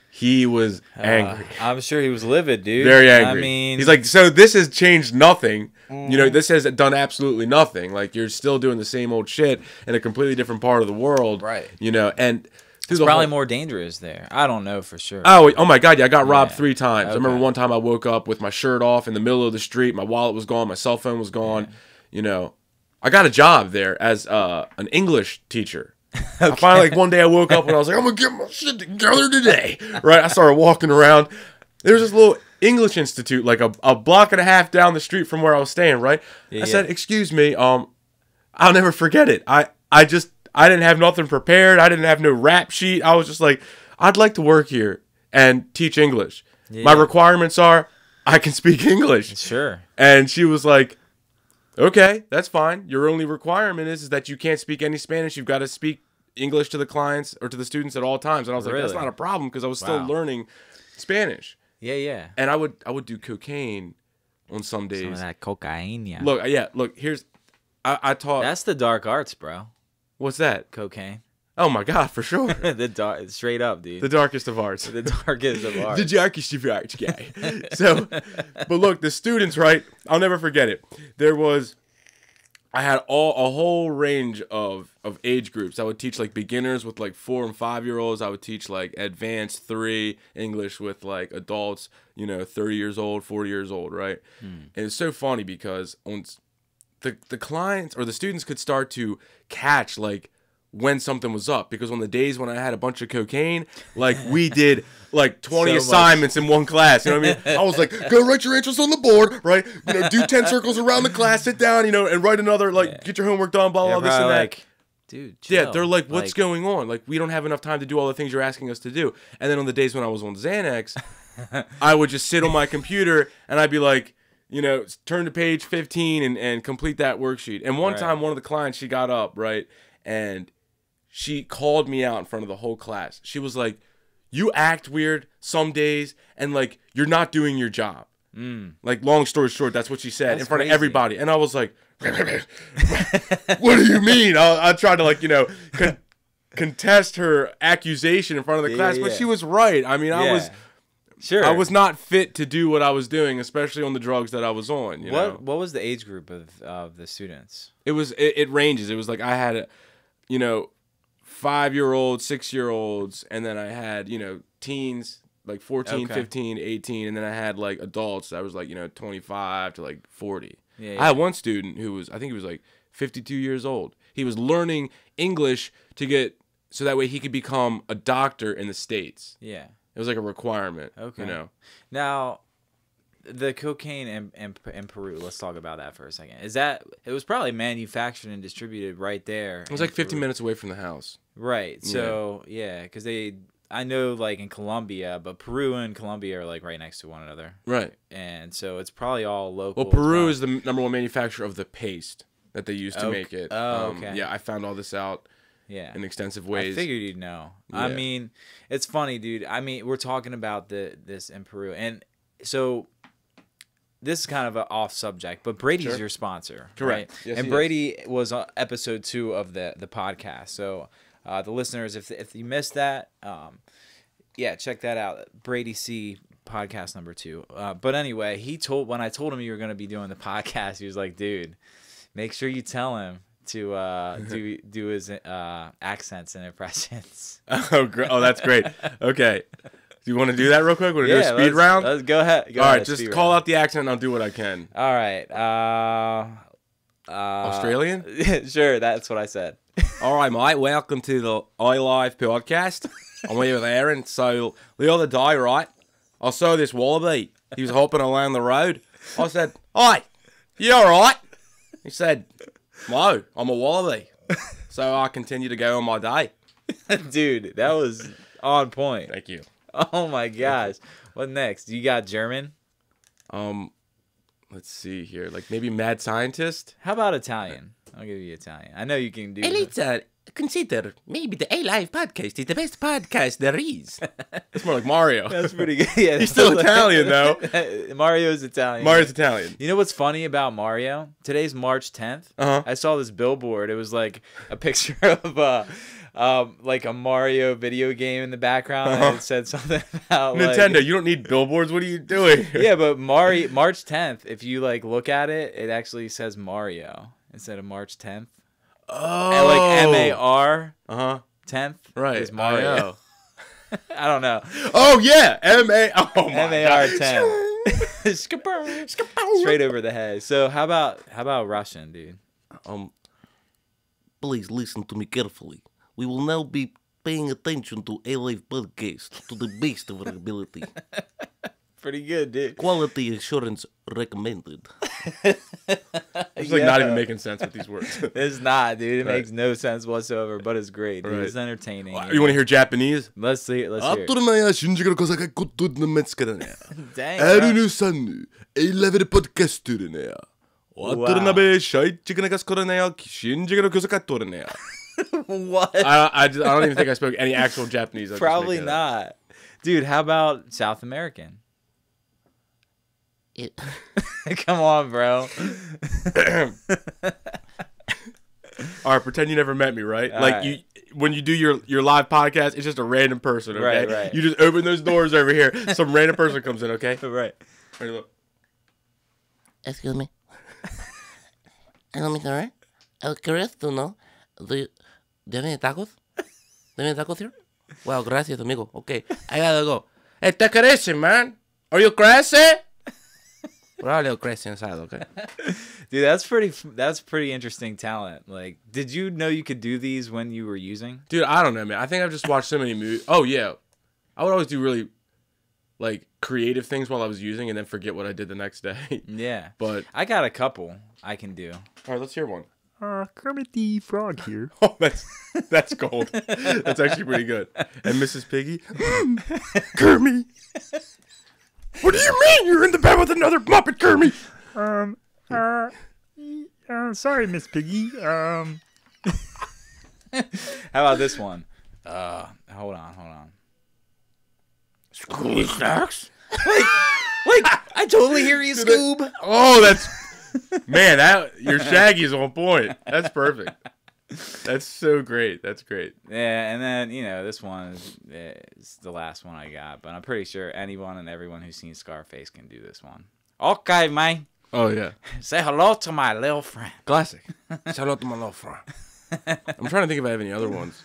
he was angry. I'm sure he was livid, dude. Very angry. I mean, he's like, so this has changed nothing. You know, this has done absolutely nothing. Like, you're still doing the same old shit in a completely different part of the world. Right. You know, and it's probably more dangerous there. I don't know for sure. Oh my God, yeah, I got robbed 3 times. Okay. I remember one time I woke up with my shirt off in the middle of the street. My wallet was gone. My cell phone was gone. You know, I got a job there as an English teacher. I finally, like, one day I woke up and I was like, I'm going to get my shit together today. Right? I started walking around. There was this little English institute, like a block and a half down the street from where I was staying, right? I said, excuse me, I'll never forget it. I didn't have nothing prepared. I didn't have no rap sheet. I was just like, I'd like to work here and teach English. My requirements are I can speak English. Sure. And she was like, okay, that's fine. Your only requirement is that you can't speak any Spanish. You've got to speak English to the clients or to the students at all times. And I was like, that's not a problem because I was still learning Spanish. Yeah. And I would do cocaine on some days. Some of that cocaine. Yeah. Look, here's I taught. That's the dark arts, bro. What's that? Cocaine. Oh my God, for sure. The dark, straight up, dude. The darkest of arts. The darkest of arts. The darkest of arts, guy. So, but look, the students, right? I'll never forget it. I had a whole range of age groups. I would teach like beginners with like 4 and 5 year olds. I would teach like advanced 3 English with like adults, 30 years old, 40 years old, right? And it's so funny because on the clients or the students could start to catch like when something was up, because on the days when I had a bunch of cocaine, like we did like 20 assignments in one class, you know what I mean? I was like, go write your answers on the board, right? Do 10 circles around the class, sit down, and write another, like, get your homework done, blah, blah, this and that. Like, dude, chill. Yeah, they're like, what's going on? Like, we don't have enough time to do all the things you're asking us to do. And then on the days when I was on Xanax, I would just sit on my computer and I'd be like, turn to page 15 and complete that worksheet. And one time, one of the clients, she got up, right? And she called me out in front of the whole class. She was like, you act weird some days and like you're not doing your job. Like, long story short, that's what she said in front of everybody. And I was like, what do you mean? I tried to like, contest her accusation in front of the class, but she was right. I mean, I was not fit to do what I was doing, especially on the drugs that I was on. What was the age group of the students? It ranges. It was like I had 5-year-olds, 6-year-olds, and then I had, teens, like 14, 15, 18, and then I had like adults that was like, 25 to like 40. I had one student who was, I think he was like 52 years old. He was learning English so that way he could become a doctor in the States. Yeah. It was like a requirement. Okay. Now, the cocaine in Peru, let's talk about that for a second. It was probably manufactured and distributed right there. It was like 15 minutes away from the house. Right. So, because I know like in Colombia, but Peru and Colombia are like right next to one another. Right. And so it's probably all local. Well, Peru is the number 1 manufacturer of the paste that they use to make it. Oh, okay. Yeah, I found all this out. In extensive ways. I figured you'd know. Yeah. I mean, it's funny, dude. I mean, we're talking about this in Peru, and so this is kind of an off subject, but Brady's your sponsor, correct? Right? Yes, and Brady was on episode 2 of the podcast. So the listeners, if you missed that, check that out. Brady C podcast number 2. But anyway, when I told him you were going to be doing the podcast, he was like, dude, make sure you tell him to do his accents and impressions. Oh, that's great. Okay. Do you want to do that real quick? Want to do a speed round? Let's go ahead. All right, just call out the accent and I'll do what I can. All right. Australian? Sure, that's what I said. All right, mate. Welcome to the A.live podcast. I'm here with Aaron. So the other day, right, I saw this wallaby. He was hopping along the road. I said, "Hi, you all right?" He said, "No, I'm a wallaby." So I continued to go on my day. Dude, that was on point. Thank you. Oh my gosh. What next? You got German? Let's see here. Like maybe mad scientist? How about Italian? I'll give you Italian. I know you can do Consider maybe the A.live podcast is the best podcast there is. It's more like Mario. That's pretty good. Yeah, he's still Italian though. Mario's Italian. Mario's Italian. You know what's funny about Mario? Today's March 10th. Uh-huh. I saw this billboard. It was like a picture of like a Mario video game in the background, and it said something about Nintendo. You don't need billboards. What are you doing? Yeah, but March 10th. If you like look at it, it actually says Mario instead of March 10th. Oh, and like MAR 10th right is Mario. I don't know. Oh yeah, MAR 10. Straight over the head. So how about Russian, dude? Please listen to me carefully. We will now be paying attention to A.live podcast to the best of our ability. Pretty good, dude. Quality assurance recommended. It's like not even making sense with these words. It's not, dude. It Right. makes no sense whatsoever, but it's great, dude. Right. It's entertaining. You want to hear Japanese? Let's see it. Let's hear it. Dang. bro. あるのさん、A.live でポッドキャストるねや。わっとるなべ、シャイチキナカスコルねや、新宿のクソカットるねや。What? I don't even think I spoke any actual Japanese. I just Probably make that up. not. Dude, how about South American? Come on, bro. All right, pretend you never met me, right? All like right. when you do your live podcast, it's just a random person, okay? Right. You just open those doors over here. Some random person comes in, okay? Right. Ready, look. Excuse me. Excuse me, sir. I was curious to know, do you have any tacos? Do you have any tacos here? Wow, gracias, amigo. Okay, I gotta go. Hey, take it easy, man. Are you crazy? We're all a little crazy inside, okay? Dude, that's pretty interesting talent. Like, did you know you could do these when you were using? Dude, I don't know, man. I think I've just watched so many movies. Oh, yeah. I would always do really, like, creative things while I was using and then forget what I did the next day. Yeah. But I got a couple I can do. all right, let's hear one. Kermit the Frog here. Oh, that's gold. That's actually pretty good. And Mrs. Piggy? Kermit! What do you mean you're in the bed with another Muppet, Kermit? Sorry, Miss Piggy. How about this one? Hold on. Scooby Snacks? Like, I totally hear you, Scoob. Oh, that's... Man, your Shaggy's on point. That's perfect. That's so great. That's great. Yeah, and then, this one is the last one I got, but I'm pretty sure anyone and everyone who's seen Scarface can do this one. Okay, man. Oh, yeah. Say hello to my little friend. Classic. Shout out to my little friend. I'm trying to think if I have any other ones.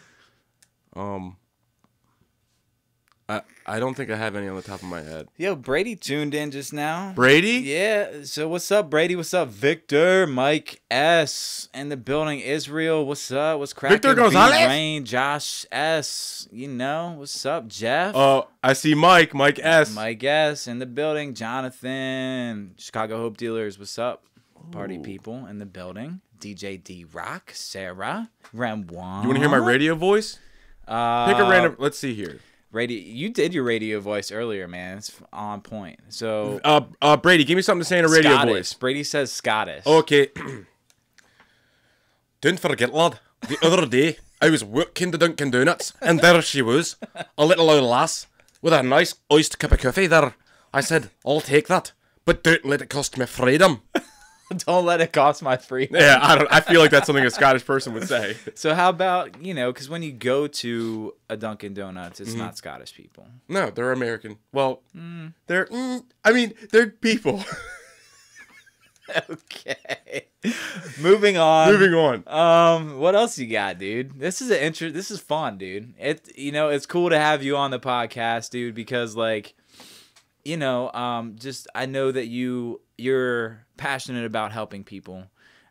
I don't think I have any on the top of my head. Yo, Brady tuned in just now. Brady? Yeah, so what's up, Brady? What's up, Victor? Mike S. in the building. Israel, what's up? What's cracking? Victor Gonzalez? Rain, Josh S. What's up, Jeff? Oh, I see Mike S. Mike S. in the building. Jonathan, Chicago Hope Dealers, what's up? Party people in the building. DJ D-Rock, Sarah, Ramwan. You want to hear my radio voice? Pick a random... Let's see here. Radio, you did your radio voice earlier, man. It's on point. So, Brady, give me something to say in a radio Scottish. voice. Brady says Scottish. Okay. Don't forget, lad. The other day, I was working the Dunkin' Donuts, and there she was, a little old lass, with a nice iced cup of coffee there. I said, I'll take that, but don't let it cost me freedom. Don't let it cost my freedom. Yeah, I feel like that's something a Scottish person would say. So how about, because when you go to a Dunkin' Donuts, it's not Scottish people. No, they're American. Well, they're people. Okay. Moving on. Moving on. What else you got, dude? This is fun, dude. It's cool to have you on the podcast, dude, because just I know that you're passionate about helping people.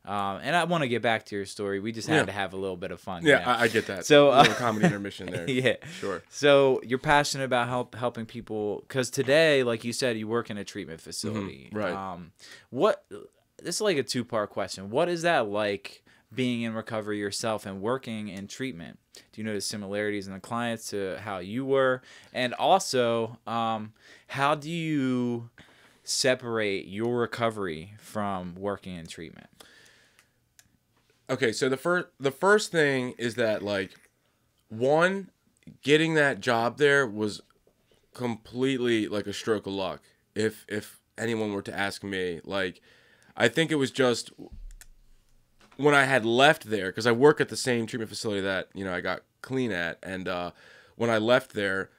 And I want to get back to your story. We just had to have a little bit of fun. Yeah, I get that. So, a little comedy intermission there. Yeah, sure. So you're passionate about helping people because today, like you said, you work in a treatment facility. Right. This is like a two-part question. What is that like being in recovery yourself and working in treatment? Do you notice similarities in the clients to how you were? And also, how do you separate your recovery from working in treatment? Okay, so the first thing is that one, getting that job there was completely like a stroke of luck. If anyone were to ask me, I think it was just when I had left there, because I work at the same treatment facility that I got clean at, and when I left there,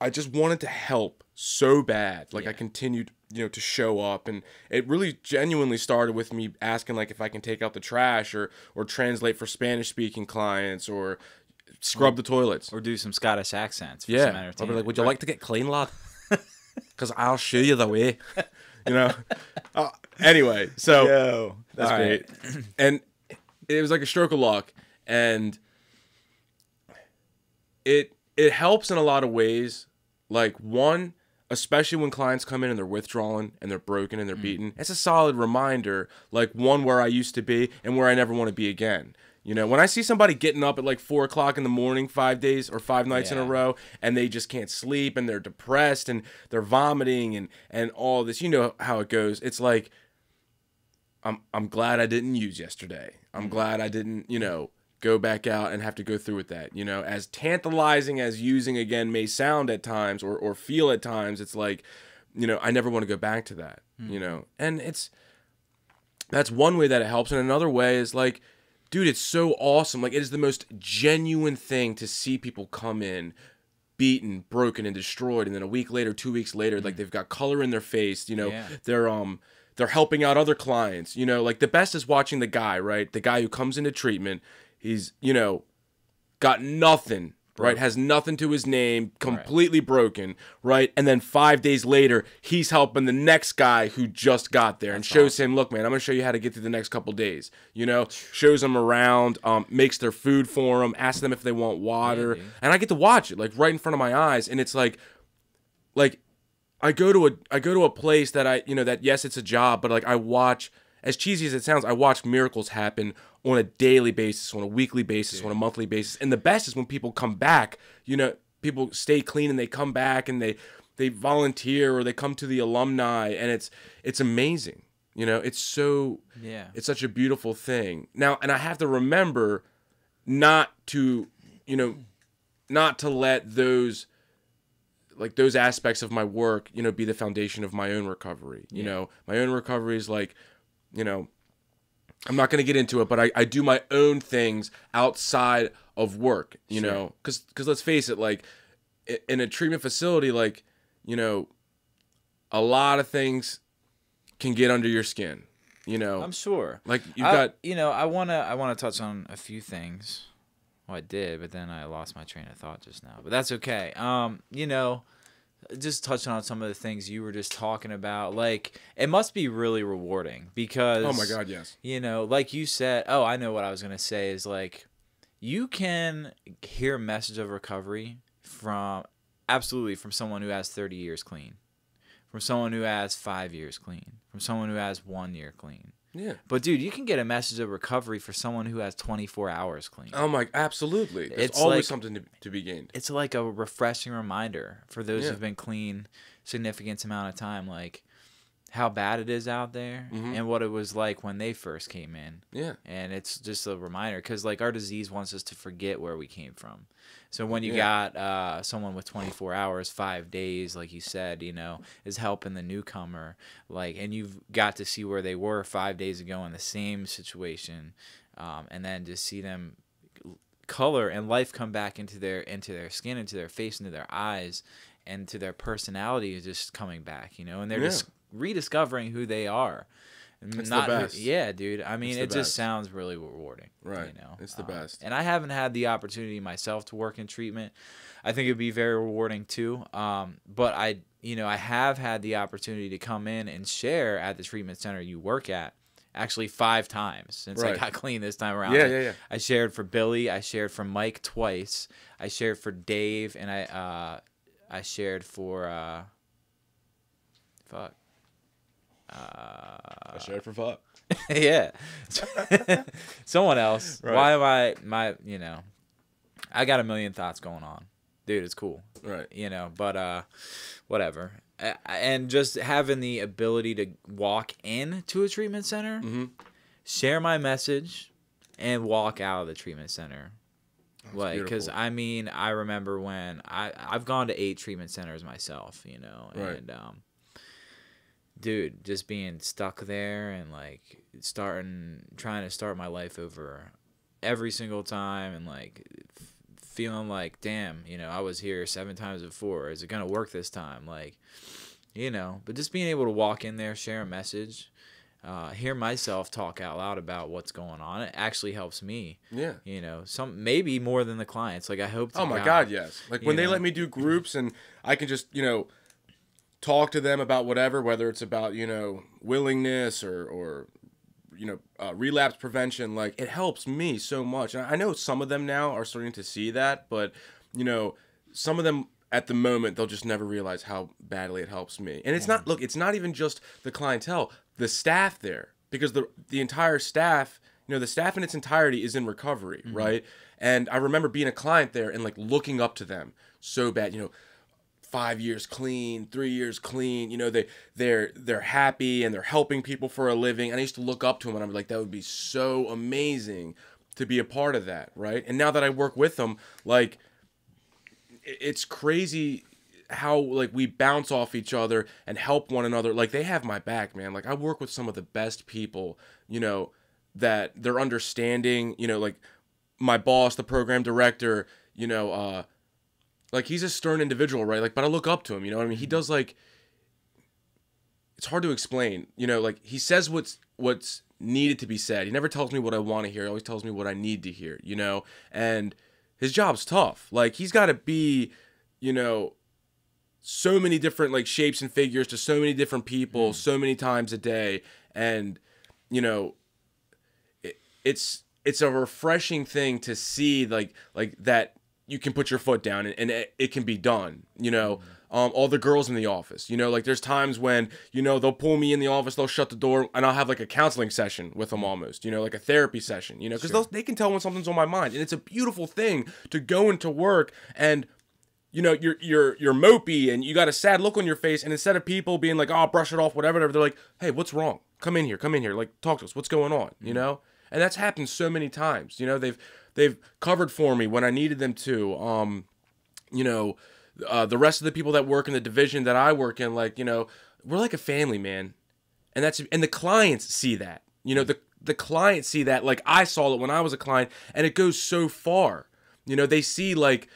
I just wanted to help so bad. I continued to show up, and it really genuinely started with me asking if I can take out the trash or translate for Spanish speaking clients or scrub the toilets Or do some Scottish accents for some I'll entertainment. be like, would you like to get clean, lad? Because I'll show you the way. Anyway, so that's great. And it was like a stroke of luck, and it helps in a lot of ways. One, especially when clients come in and they're withdrawing and they're broken and they're beaten, it's a solid reminder, one, where I used to be and where I never want to be again. When I see somebody getting up at 4 o'clock in the morning, 5 days or 5 nights in a row, and they just can't sleep and they're depressed and they're vomiting and all this, how it goes. It's I'm glad I didn't use yesterday. I'm glad I didn't, go back out and have to go through with that. As tantalizing as using again may sound at times or feel at times, it's I never want to go back to that, and that's one way that it helps. And another way is dude, it's so awesome. It is the most genuine thing to see people come in beaten, broken, and destroyed, and then a week later, 2 weeks later, they've got color in their face. They're helping out other clients. The best is watching the guy, right? The guy who comes into treatment, he's got nothing. Right, has nothing to his name, completely broken, right? And then 5 days later, he's helping the next guy who just got there and shows him, look, man, I'm going to show you how to get through the next couple days. Shows them around, makes their food for them, asks them if they want water. And I get to watch it, right in front of my eyes. And it's like I go to a place that that yes, it's a job, but I watch, as cheesy as it sounds, I watch miracles happen on a daily basis, on a weekly basis, on a monthly basis. And the best is when people come back, people stay clean and they come back and they volunteer or they come to the alumni, and it's amazing. It's such a beautiful thing. Now, and I have to remember not to let those aspects of my work, be the foundation of my own recovery. My own recovery is I'm not going to get into it, but I do my own things outside of work, know, because let's face it, in a treatment facility, a lot of things can get under your skin, I'm sure. I want to touch on a few things. Well, I did, but then I lost my train of thought just now, but that's okay. Just touching on some of the things you were just talking about, it must be really rewarding because, oh my God, yes. Like you said, I know what I was going to say is you can hear a message of recovery from someone who has 30 years clean, from someone who has 5 years clean, from someone who has 1 year clean. Yeah. But dude, you can get a message of recovery for someone who has 24 hours clean. Oh my, absolutely. There's always something to be gained. It's like a refreshing reminder for those who've been clean significant amount of time. how bad it is out there and what it was like when they first came in. Yeah. And it's just a reminder because, like, our disease wants us to forget where we came from. So when you got someone with 24 hours, 5 days, like you said, you know, is helping the newcomer, like, and you've got to see where they were 5 days ago in the same situation, and then just see them color and life come back into their skin, into their face, into their eyes, and to their personality is just coming back, you know, and they're just rediscovering who they are. It's the best. Yeah, dude. I mean, it best. just sounds really rewarding. Right. You know? It's the best. And I haven't had the opportunity myself to work in treatment. I think it'd be very rewarding too. But I have had the opportunity to come in and share at the treatment center you work at. Actually, 5 times since I got clean this time around. Yeah. I shared for Billy. I shared for Mike twice. I shared for Dave, and I shared for fuck. I shared for fuck. Yeah. Someone else. Right. Why am I you know, I got a million thoughts going on. Dude, it's cool. Right. You know, but whatever. And just having the ability to walk into a treatment center, share my message, and walk out of the treatment center. Like, because I mean, I remember when I've gone to 8 treatment centers myself, you know, and dude, just being stuck there and like trying to start my life over every single time, and like feeling like, damn, you know, I was here 7 times before. Is it gonna work this time? Like, you know, but just being able to walk in there, share a message, hear myself talk out loud about what's going on, it actually helps me. Yeah. You know, maybe more than the clients. Like, I hope to Oh my God, yes. Like when they let me do groups and I can just, you know, talk to them about whatever, whether it's about, you know, willingness or you know, relapse prevention, like, it helps me so much. And I know some of them now are starting to see that, but, you know, some of them at the moment, they'll just never realize how badly it helps me. And it's not, look, it's not even just the clientele, the staff there, because the entire staff, you know, the staff in its entirety is in recovery, right? And I remember being a client there and like looking up to them so bad, you know, 5 years clean, 3 years clean, you know, they're happy and they're helping people for a living. And I used to look up to them and I'm like, that would be so amazing to be a part of that, right? And now that I work with them, like, it's crazy how like we bounce off each other and help one another. Like, they have my back, man. Like, I work with some of the best people, you know, that they're understanding, you know, like my boss, the program director, you know, like, he's a stern individual, right? Like, but I look up to him, you know what I mean? He does, like, it's hard to explain, you know, like, he says what's needed to be said. He never tells me what I want to hear. He always tells me what I need to hear, you know? And his job's tough. Like, he's got to be, you know, so many different, like, shapes and figures to so many different people so many times a day. And, you know, it's a refreshing thing to see, like that you can put your foot down and it can be done, you know. All the girls in the office, you know, like, there's times when, you know, they'll pull me in the office, they'll shut the door, and I'll have like a counseling session with them almost, you know, like a therapy session, you know, because they can tell when something's on my mind. And it's a beautiful thing to go into work and, you know, you're mopey and you got a sad look on your face, and instead of people being like, oh, brush it off, whatever, they're like, hey, what's wrong? Come in here, like, talk to us, what's going on, you know? And that's happened so many times, you know. They've covered for me when I needed them to. You know, the rest of the people that work in the division that I work in, like, you know, we're like a family, man. And the clients see that. You know, the clients see that, like I saw it when I was a client, and it goes so far. You know, they see, like,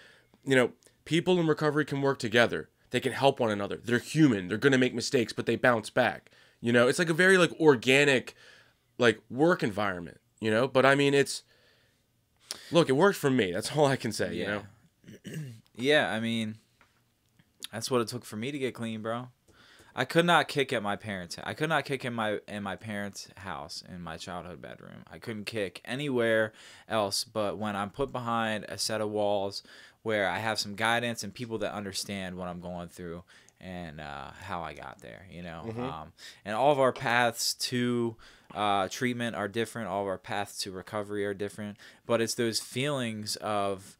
you know, people in recovery can work together. They can help one another. They're human. They're going to make mistakes, but they bounce back. You know, it's like a very, like, organic, like, work environment, you know? But I mean, look, it worked for me. That's all I can say, you know? Yeah, I mean, that's what it took for me to get clean, bro. I could not kick at my parents' I could not kick in my parents' house in my childhood bedroom. I couldn't kick anywhere else but when I'm put behind a set of walls where I have some guidance and people that understand what I'm going through and how I got there, you know. And all of our paths to treatment are different. All of our paths to recovery are different. But it's those feelings of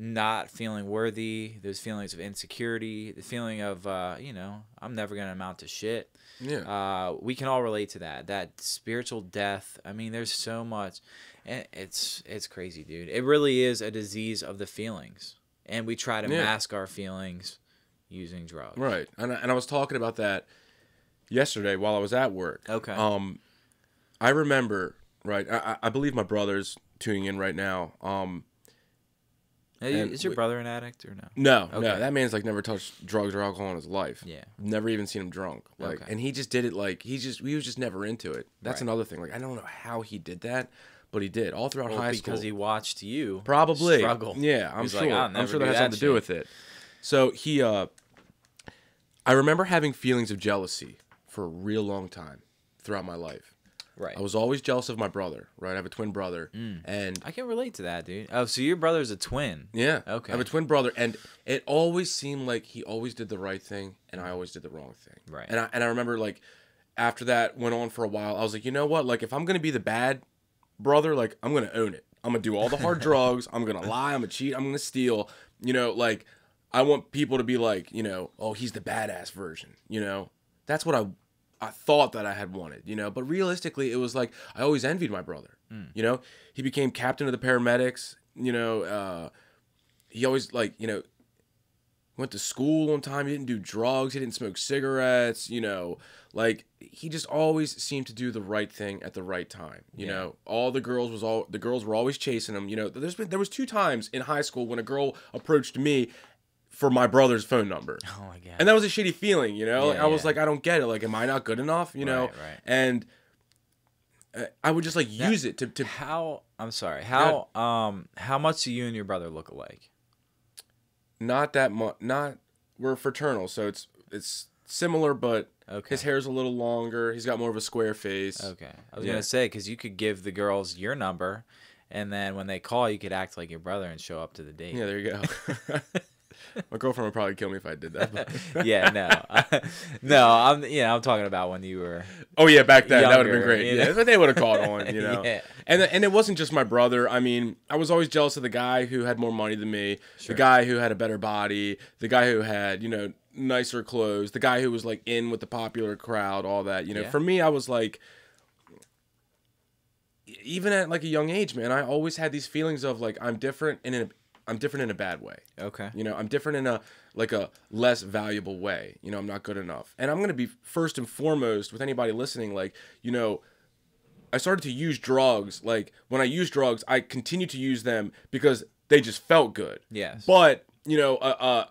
not feeling worthy, those feelings of insecurity, the feeling of, I'm never going to amount to shit. Yeah. We can all relate to that spiritual death. I mean, there's so much, and it's crazy, dude. It really is a disease of the feelings, and we try to mask our feelings using drugs. Right. And I was talking about that yesterday while I was at work. Okay. I remember, right, I believe my brother's tuning in right now. Is your brother an addict or no? No, Okay. no, that man's like never touched drugs or alcohol in his life. Yeah. Never even seen him drunk. Like, Okay. and he just did it like he was just never into it. That's Right. another thing. Like, I don't know how he did that, but he did all throughout high school. Because he watched you Probably struggle. Yeah, I'm He's sure. like, I'll I'm never sure that do has something to do shit. with it. So he, I remember having feelings of jealousy for a real long time throughout my life. Right. I was always jealous of my brother. Right, I have a twin brother, and I can relate to that, dude. Oh, so your brother's a twin. yeah, Okay. I have a twin brother, and it always seemed like he always did the right thing, and I always did the wrong thing. Right. And I remember like after that went on for a while, I was like, you know what? Like if I'm gonna be the bad brother, like I'm gonna own it. I'm gonna do all the hard drugs. I'm gonna lie. I'm gonna cheat. I'm gonna steal. You know, like I want people to be like, you know, oh, he's the badass version. You know, that's what I thought that I had wanted, you know, but realistically, it was like I always envied my brother. You know, he became captain of the paramedics. You know, he always like, you know, went to school on time. He didn't do drugs. He didn't smoke cigarettes. You know, like he just always seemed to do the right thing at the right time. You know, the girls were always chasing him. You know, there was 2 times in high school when a girl approached me for my brother's phone number. Oh my god. And that was a shitty feeling, you know? Yeah, Like, I was yeah. like, I don't get it. Like, am I not good enough? You know? Right. And I would just like use it to How much do you and your brother look alike? not that much. We're fraternal, so it's similar, but Okay. his hair's a little longer. He's got more of a square face. Okay. I was Yeah. gonna say, because you could give the girls your number, and then when they call, you could act like your brother and show up to the date. Yeah, there you go. My girlfriend would probably kill me if I did that. But Yeah, no, I'm talking about when you were. oh yeah, back then that would have been Younger, great. you Yeah, know? but they would have caught on, you know. Yeah. And it wasn't just my brother. I mean, I was always jealous of the guy who had more money than me, the guy who had a better body, the guy who had, you know, nicer clothes, the guy who was like in with the popular crowd, all that. You know, Yeah. for me, I was like, even at like a young age, man, I always had these feelings of like I'm different in a bad way. Okay. You know, I'm different in a less valuable way. You know, I'm not good enough. And I'm going to be first and foremost with anybody listening, like, you know, I started to use drugs. Like, when I use drugs, I continue to use them because they just felt good. Yes. But, you know,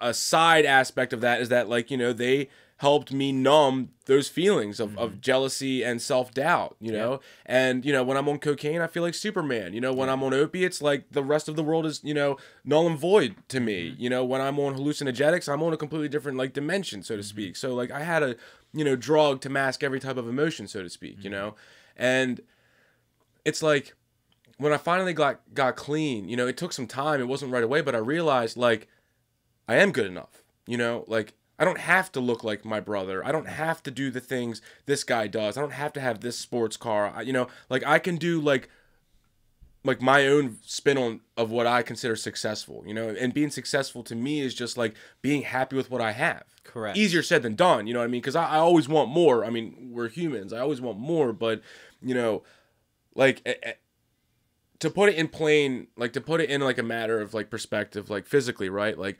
a side aspect of that is that, like, you know, they helped me numb those feelings of jealousy and self-doubt, you know? And, you know, when I'm on cocaine, I feel like Superman. You know, when I'm on opiates, like, the rest of the world is, you know, null and void to me. You know, when I'm on hallucinogenics, I'm on a completely different, like, dimension, so to speak. So, like, I had a, you know, drug to mask every type of emotion, so to speak, you know? And it's like, when I finally got clean, you know, it took some time. It wasn't right away, but I realized, like, I am good enough, you know? Like, I don't have to look like my brother. I don't have to do the things this guy does. I don't have to have this sports car. You know, like I can do like my own spin on of what I consider successful, you know? And being successful to me is just like being happy with what I have. Correct. Easier said than done, you know what I mean? Cuz I always want more. I mean, we're humans. I always want more, but you know, like to put it in plain, like to put it in like a matter of like perspective, like physically, right? Like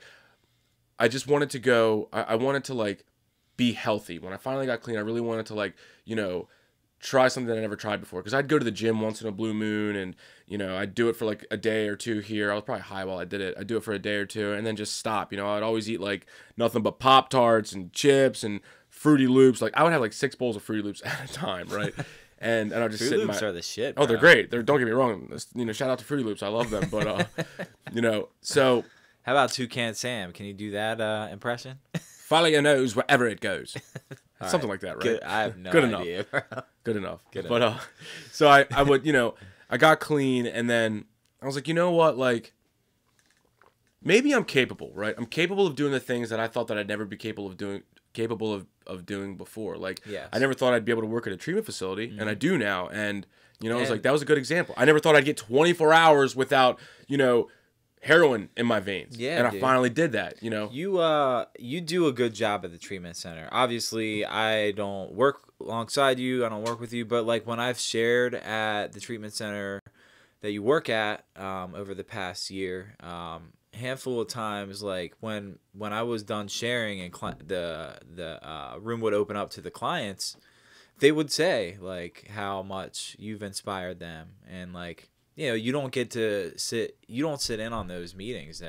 I just wanted to go, I wanted to like be healthy. When I finally got clean, I really wanted to like, you know, try something that I never tried before. Cause I'd go to the gym once in a blue moon and, you know, I'd do it for like a day or two here. I was probably high while I did it. I'd do it for a day or two and then just stop. You know, I'd always eat like nothing but Pop-Tarts and chips and Fruity Loops. Like I would have like 6 bowls of Fruity Loops at a time, right? And I'd just Fruit sit Loops in my... are the shit, Oh, they're bro. great. Don't get me wrong. You know, shout out to Fruity Loops. I love them. But, you know, so... How about Toucan Sam? Can you do that impression? Follow your nose wherever it goes. Something right. like that, right? Good. I have no Good idea. enough. Good enough. Good But so I would, you know, I got clean and then I was like, you know what, like maybe I'm capable, right? I'm capable of doing the things that I thought that I'd never be capable of doing before. Like Yes. I never thought I'd be able to work at a treatment facility, and I do now. And you know, I was like, that was a good example. I never thought I'd get 24 hours without, you know, heroin in my veins. Yeah, and I dude. finally did that. You know, You do a good job at the treatment center. Obviously, I don't work alongside you. I don't work with you, but like when I've shared at the treatment center that you work at over the past year, handful of times, like when I was done sharing and the room would open up to the clients, they would say like how much you've inspired them, and like, you know, you don't sit in on those meetings.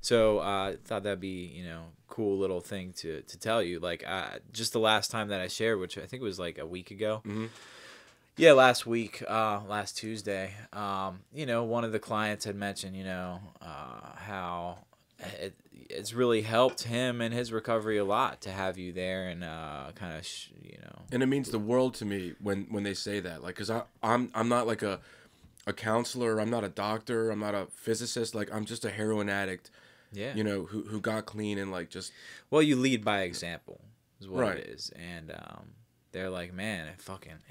So I thought that'd be, you know, cool little thing to tell you. Like just the last time that I shared, which I think was like a week ago. Mm-hmm. Yeah, last week, last Tuesday, you know, one of the clients had mentioned, you know, how it's really helped him in his recovery a lot to have you there, and kind of, you know. and it means the world to me when they say that, like, because I'm not like a counselor, I'm not a doctor, I'm not a physicist, like I'm just a heroin addict, Yeah. you know, who got clean and like just. Well, you lead by example is what Right. it is, and they're like, man,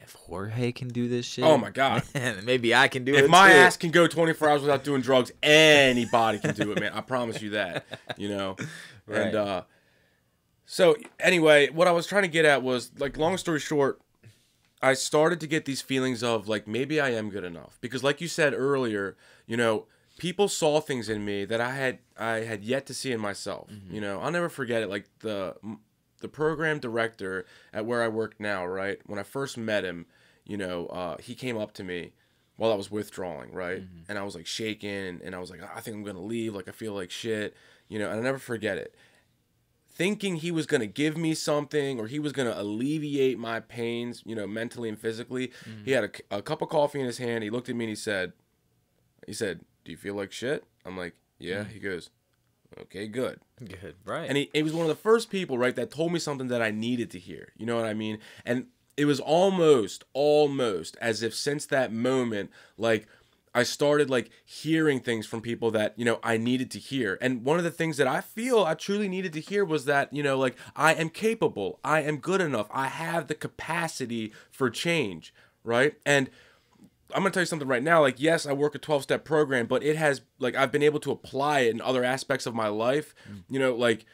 if Jorge can do this shit, Oh my God. man, maybe I can do it If my too. ass can go 24 hours without doing drugs, anybody can do it, man. I promise you that, you know? Right. And so anyway, what I was trying to get at was, like, long story short, I started to get these feelings of, like, maybe I am good enough. Because like you said earlier, you know, people saw things in me that I had yet to see in myself. Mm-hmm. You know, I'll never forget it. Like, the program director at where I work now, right? When I first met him, you know, he came up to me while I was withdrawing, right? Mm-hmm. And I was like shaking, and I was like, I think I'm gonna leave. Like, I feel like shit, you know. And I never forget it. Thinking he was gonna give me something, or he was gonna alleviate my pains, you know, mentally and physically. Mm-hmm. He had a cup of coffee in his hand. He looked at me and he said, "Do you feel like shit?" I'm like, "Yeah." Mm-hmm. He goes, "Okay, good." Good, right? And he was one of the first people, right, that told me something that I needed to hear. You know what I mean? And it was almost as if since that moment, like, I started, like, hearing things from people that, you know, I needed to hear. And one of the things that I feel I truly needed to hear was that, you know, like, I am capable. I am good enough. I have the capacity for change, right? And I'm going to tell you something right now. Like, yes, I work a 12-step program, but it has, like, I've been able to apply it in other aspects of my life. You know, like,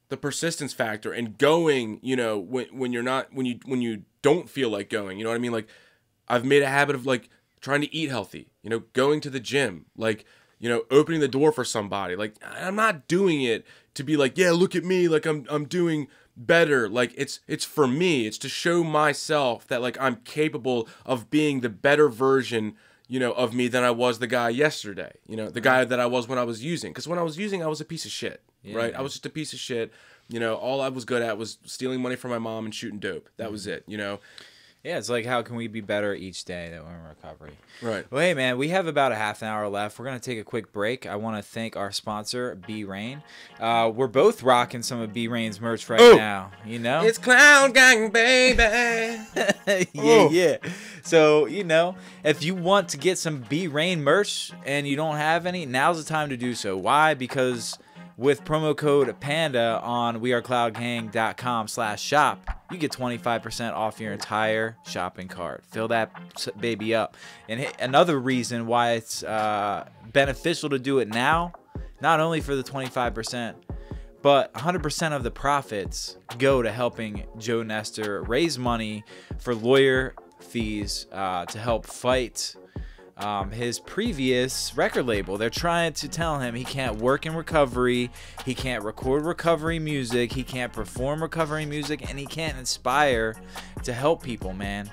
the persistence factor and going, you know, when you don't feel like going, you know what I mean? Like, I've made a habit of, like, trying to eat healthy, you know, going to the gym, like, you know, opening the door for somebody. Like, I'm not doing it to be like, yeah, look at me, like I'm doing better. Like, it's for me. It's to show myself that, like, I'm capable of being the better version, you know, of me than I was the guy yesterday. You know, the guy that I was when I was using. Because when I was using, I was a piece of shit, right? Man. I was just a piece of shit. You know, all I was good at was stealing money from my mom and shooting dope. That was it, you know? Yeah, it's like, how can we be better each day that we're in recovery? Right. Well, hey, man, we have about a half an hour left. We're going to take a quick break. I want to thank our sponsor, B-Rain. We're both rocking some of B-Rain's merch right now, you know? It's Clown Gang, baby. Yeah. So, you know, if you want to get some B-Rain merch and you don't have any, now's the time to do so. Why? Because with promo code PANDA on wearecloudgang.com/shop, you get 25% off your entire shopping cart. Fill that baby up. And another reason why it's beneficial to do it now, not only for the 25%, but 100% of the profits go to helping Joe Nestor raise money for lawyer fees to help fight his previous record label. They're trying to tell him he can't work in recovery, he can't record recovery music, he can't perform recovery music, and he can't inspire to help people, man.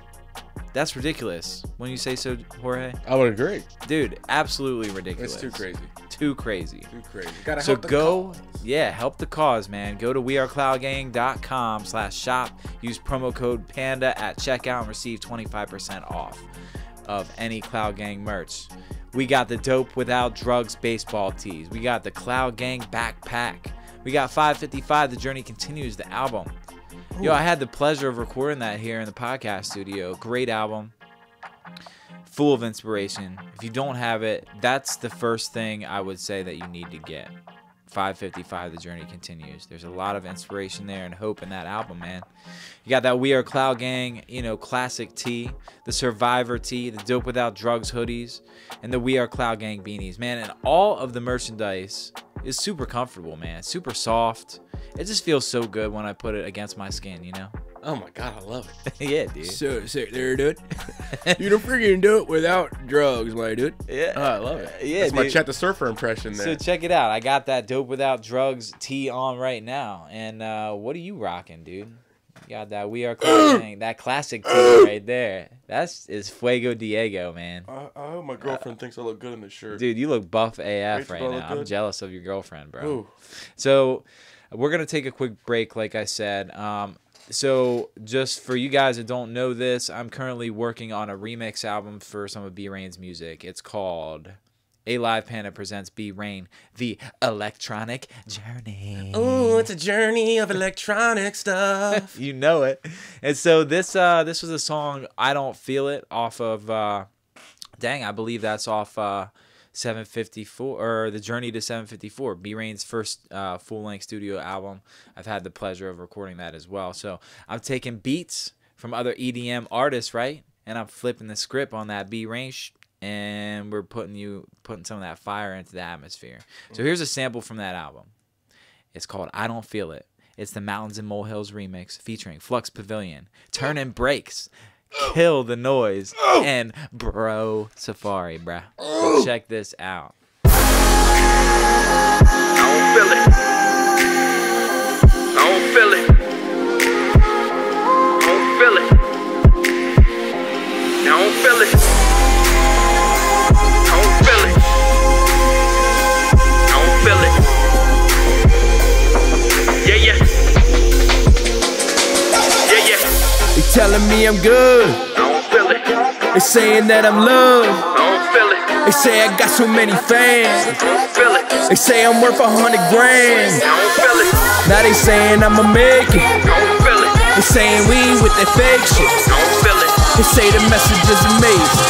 That's ridiculous. When you say so, Jorge? I would agree. Dude, absolutely ridiculous. It's too crazy. Too crazy. Too crazy. Gotta So help the go, cause. yeah, help the cause, man. Go to wearecloudgang.com/shop. Use promo code PANDA at checkout and receive 25% off of any Cloud Gang merch. We got the Dope Without Drugs baseball tees. We got the Cloud Gang backpack. We got 555 The Journey Continues, the album. Yo, I had the pleasure of recording that here in the podcast studio. Great album. Full of inspiration. If you don't have it, that's the first thing I would say that you need to get. 555, The Journey Continues. There's a lot of inspiration there and hope in that album, man. You got that We Are Cloud Gang, classic tee, the Survivor tee, the Dope Without Drugs hoodies, and the We Are Cloud Gang beanies, man. And all of the merchandise is super comfortable, man. Super soft. It just feels so good when I put it against my skin, Oh my God, I love it. Yeah, dude. So sick there, dude. You don't freaking do it without drugs, my dude. Yeah. Oh, I love it. Yeah, That's my dude. Chet the Surfer impression there. So check it out. I got that Dope Without Drugs tee on right now. And what are you rocking, dude? You got that We Are Cloud Gang, that classic tee right there. Is Fuego Diego, man. I hope my girlfriend thinks I look good in this shirt. Dude, you look buff AF Rachel, right do I now. look I'm good? jealous of your girlfriend, bro. Ooh. So we're going to take a quick break, like I said. So just for you guys that don't know this, I'm currently working on a remix album for some of B-Rain's music. It's called A.live Panda Presents B-Rain, The Electronic Journey. Oh, it's a journey of electronic stuff. You know it. And so this was a song, I Don't Feel It, off of, I believe that's off 754, or The Journey to 754, B-Rain's first full-length studio album. I've had the pleasure of recording that as well. So I'm taking beats from other EDM artists, right? And I'm flipping the script on that B-Rain and we're putting some of that fire into the atmosphere. So here's a sample from that album. It's called I Don't Feel It. It's the Mountains and Molehills remix featuring Flux Pavilion, Turnin' Brakes, Kill the Noise, and Bro Safari, bruh. So check this out. I don't feel it. I don't feel it. I don't feel it. I don't feel it. I don't feel it. I don't feel it. Yeah, yeah. Yeah, yeah. They telling me I'm good. I don't feel it. They saying that I'm loved. I don't feel it. They say I got so many fans. I don't feel it. They say I'm worth 100 grand. I don't feel it. Now they saying I'ma make it. I don't feel it. They saying we ain't with that fake shit. I don't feel it. They say the message is amazing.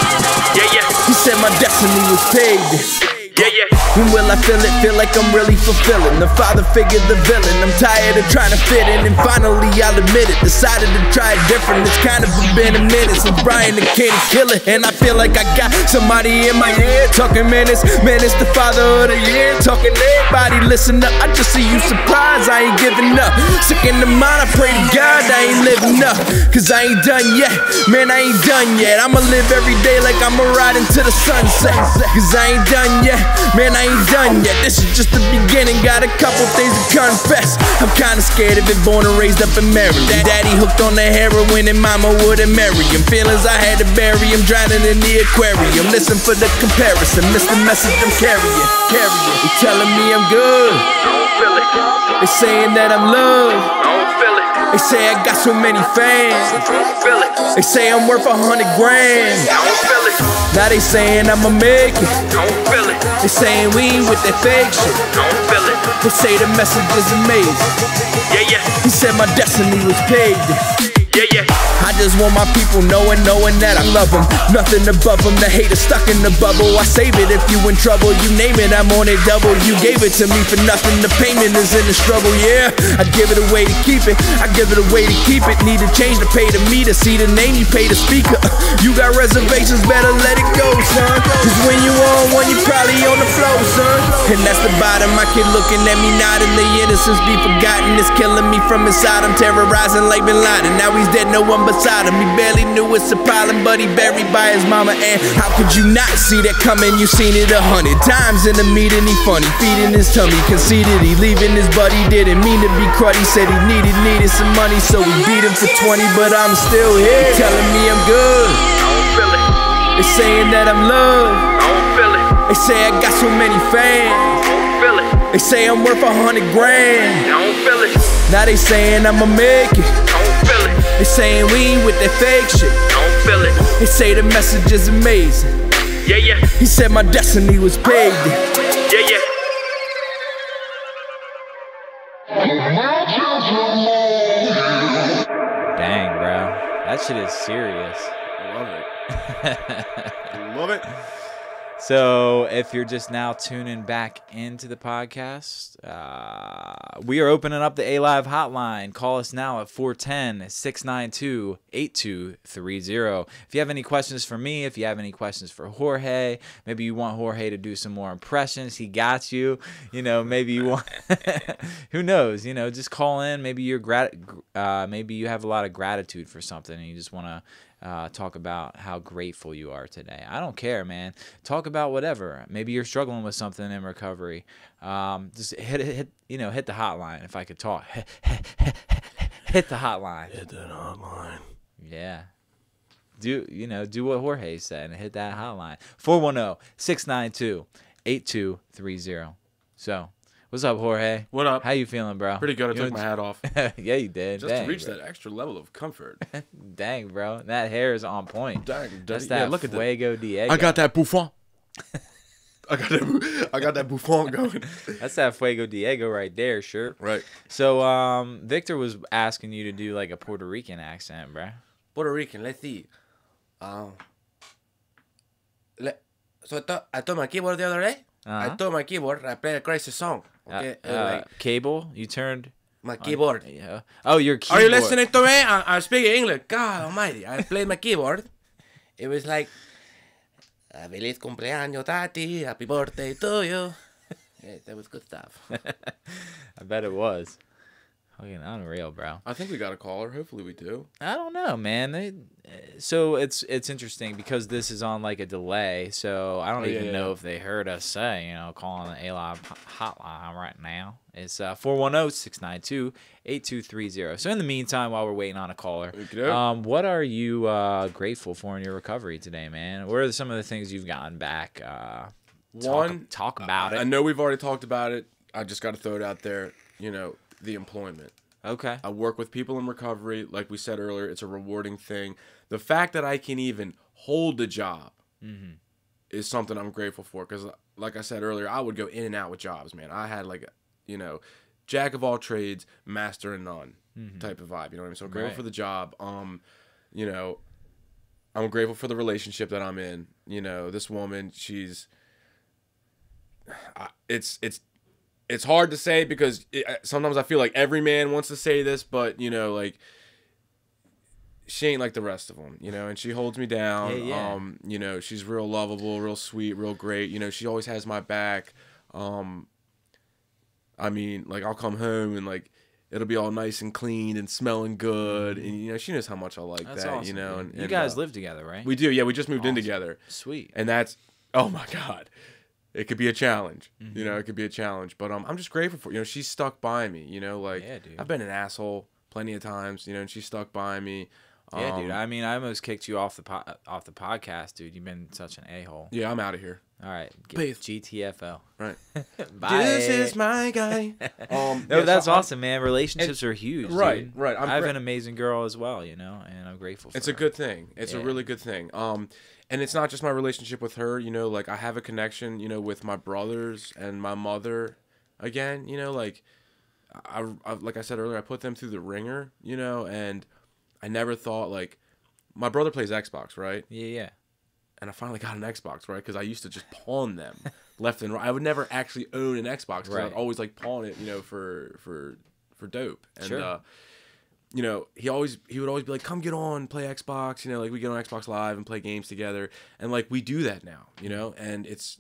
Yeah, yeah. He said my destiny was paved. Yeah, yeah. When will I feel it? Feel like I'm really fulfilling. The father figure, the villain. I'm tired of trying to fit in, and finally I'll admit it. Decided to try it different. It's kind of been a minute since Brian the King Killer, and I feel like I got somebody in my head talking minutes. Man, it's the father of the year. Talking everybody, listen up. I just see you surprised. I ain't giving up. Sick in the mind, I pray to God I ain't living up. Cause I ain't done yet. Man, I ain't done yet. I'ma live every day like I'ma ride into the sunset. Cause I ain't done yet. Man, I ain't done yet. This is just the beginning. Got a couple things to confess. I'm kinda scared of it. Born and raised up in Maryland. Daddy hooked on the heroin and mama wouldn't marry him. Feelings I had to bury him. Drowning in the aquarium. Listen for the comparison. Miss the message I'm carrying. They telling me I'm good. I don't feel it. They saying that I'm loved. I don't feel it. They say I got so many fans. I don't feel it. They say I'm worth 100 grand. I don't feel it. Now they saying I'ma make it. I don't feel it. They saying we ain't with that fake shit. I don't feel it. They say the message is amazing. Yeah, yeah. He said my destiny was paved. Yeah, yeah. I just want my people knowing that I love them. Nothing above them. The haters stuck in the bubble. I save it if you in trouble. You name it, I'm on it double. You gave it to me for nothing. The payment is in the struggle, yeah. I give it away to keep it. I give it away to keep it. Need to change to pay the meter. See the name, you pay the speaker. You got reservations, better let it go, son. Cause when you on one, you probably on the floor, son. And that's the bottom. My kid looking at me nodding. The innocence be forgotten. It's killing me from inside. I'm terrorizing like Bin Laden. Now he's dead, no one beside him. He barely knew it's a problem, but he buried by his mama. And how could you not see that coming? You seen it 100 times in the meeting. He funny, feeding his tummy, conceited. He leaving his buddy, didn't mean to be cruddy. Said he needed some money, so we beat him for 20. But I'm still here. They telling me I'm good. I don't feel it. They saying that I'm loved. I don't feel it. They say I got so many fans. I don't feel it. They say I'm worth 100 grand. I don't feel it. Now they saying I'ma make it. I don't feel it. They saying we ain't with that fake shit. I don't feel it. They say the message is amazing. Yeah, yeah. He said my destiny was paved. Yeah, yeah. Dang, bro. That shit is serious. I love it. I love it. So if you're just now tuning back into the podcast, we are opening up the A.live hotline. Call us now at 410-692-8230. If you have any questions for me, if you have any questions for Jorge, maybe you want Jorge to do some more impressions, he got you. Maybe you want, who knows, just call in. Maybe maybe you have a lot of gratitude for something and you just want to talk about how grateful you are today. I don't care, man. Talk about whatever. Maybe you're struggling with something in recovery. Just hit the hotline. If I could talk, hit the hotline. Hit that hotline. Yeah. Do what Jorge said and hit that hotline. 410-692-8230. So, what's up, Jorge? What up? How you feeling, bro? Pretty good. I took my hat off. Yeah, you did. Just to reach that extra level of comfort. Dang, bro. That hair is on point. Dang, that's that look at Fuego Diego. I got that bouffon. I got that bouffon going. That's that Fuego Diego right there, sure. Right. So, Victor was asking you to do like a Puerto Rican accent, bro. Puerto Rican, let's see. So I took my keyboard the other day. I took my keyboard. I played a crazy song. Okay, cable. You turned my keyboard. Yeah. Oh, your keyboard. Are you listening to me? I'm speaking English. God Almighty! I played my keyboard. It was like, "Feliz cumpleaños, Tati. Happy birthday to you." Yeah, that was good stuff. I bet it was. Fucking unreal, bro. I think we got a caller. Hopefully we do. I don't know, man. So it's interesting because this is on like a delay, so I don't even know if they heard us say, calling the A.live hotline right now. It's 410-692-8230. So in the meantime, while we're waiting on a caller, what are you grateful for in your recovery today, man? What are some of the things you've gotten back? Talk about it. I know we've already talked about it. I just got to throw it out there. The employment. Okay. I work with people in recovery. Like we said earlier, it's a rewarding thing. The fact that I can even hold a job is something I'm grateful for. Because like I said earlier, I would go in and out with jobs, man. I had like, jack of all trades, master of none type of vibe. You know what I mean? So I'm grateful for the job. I'm grateful for the relationship that I'm in. This woman, she's... It's hard to say because sometimes I feel like every man wants to say this, but, like, she ain't like the rest of them, and she holds me down. Yeah. She's real lovable, real sweet, real great. She always has my back. I'll come home and, like, it'll be all nice and clean and smelling good. And, she knows how much I like that, awesome, And, you guys live together, right? We do, yeah. We just moved in together. Sweet. And that's, oh, my God. It could be a challenge, it could be a challenge, but I'm just grateful for, she's stuck by me, yeah, dude. I've been an asshole plenty of times, and she's stuck by me. Yeah, dude. I almost kicked you off the podcast, dude. You've been such an a-hole. Yeah, I'm out of here. All right, Peace. GTFO. Right. Bye. This is my guy. That's awesome, man. Relationships are huge. Right, dude. right. I have an amazing girl as well, and I'm grateful for It's her. a good thing. It's a really good thing. And it's not just my relationship with her, like I have a connection, with my brothers and my mother again, like like I said earlier, I put them through the ringer, and I never thought, like, my brother plays Xbox, right? Yeah. And I finally got an Xbox, right? Because I used to just pawn them left and right. I would never actually own an Xbox because I'd always like pawn it, for dope. And sure. He would always be like, come get on, play Xbox, like we get on Xbox Live and play games together. And like we do that now, and it's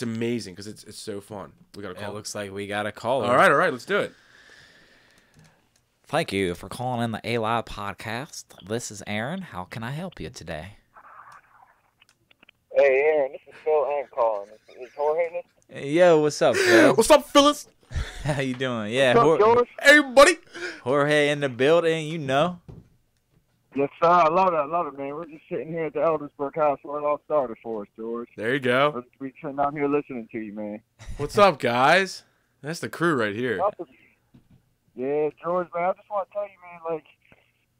amazing because it's so fun. We got a call. It looks like we got a caller. All right, let's do it. Thank you for calling in the A.live podcast. This is Aaron. How can I help you today? Hey, Aaron, this is Phil Ant calling. Is Jorge listening? Yo, what's up, Phil? What's up, Phyllis? How you doing? Yeah, What's up, George? Hey, buddy. Jorge in the building, Yes, sir. I love it, man. We're just sitting here at the Eldersburg house where it all started for us, George. There you go. We're sitting out here listening to you, man. What's up, guys? That's the crew right here. Yeah, George, man, I just want to tell you, man, like,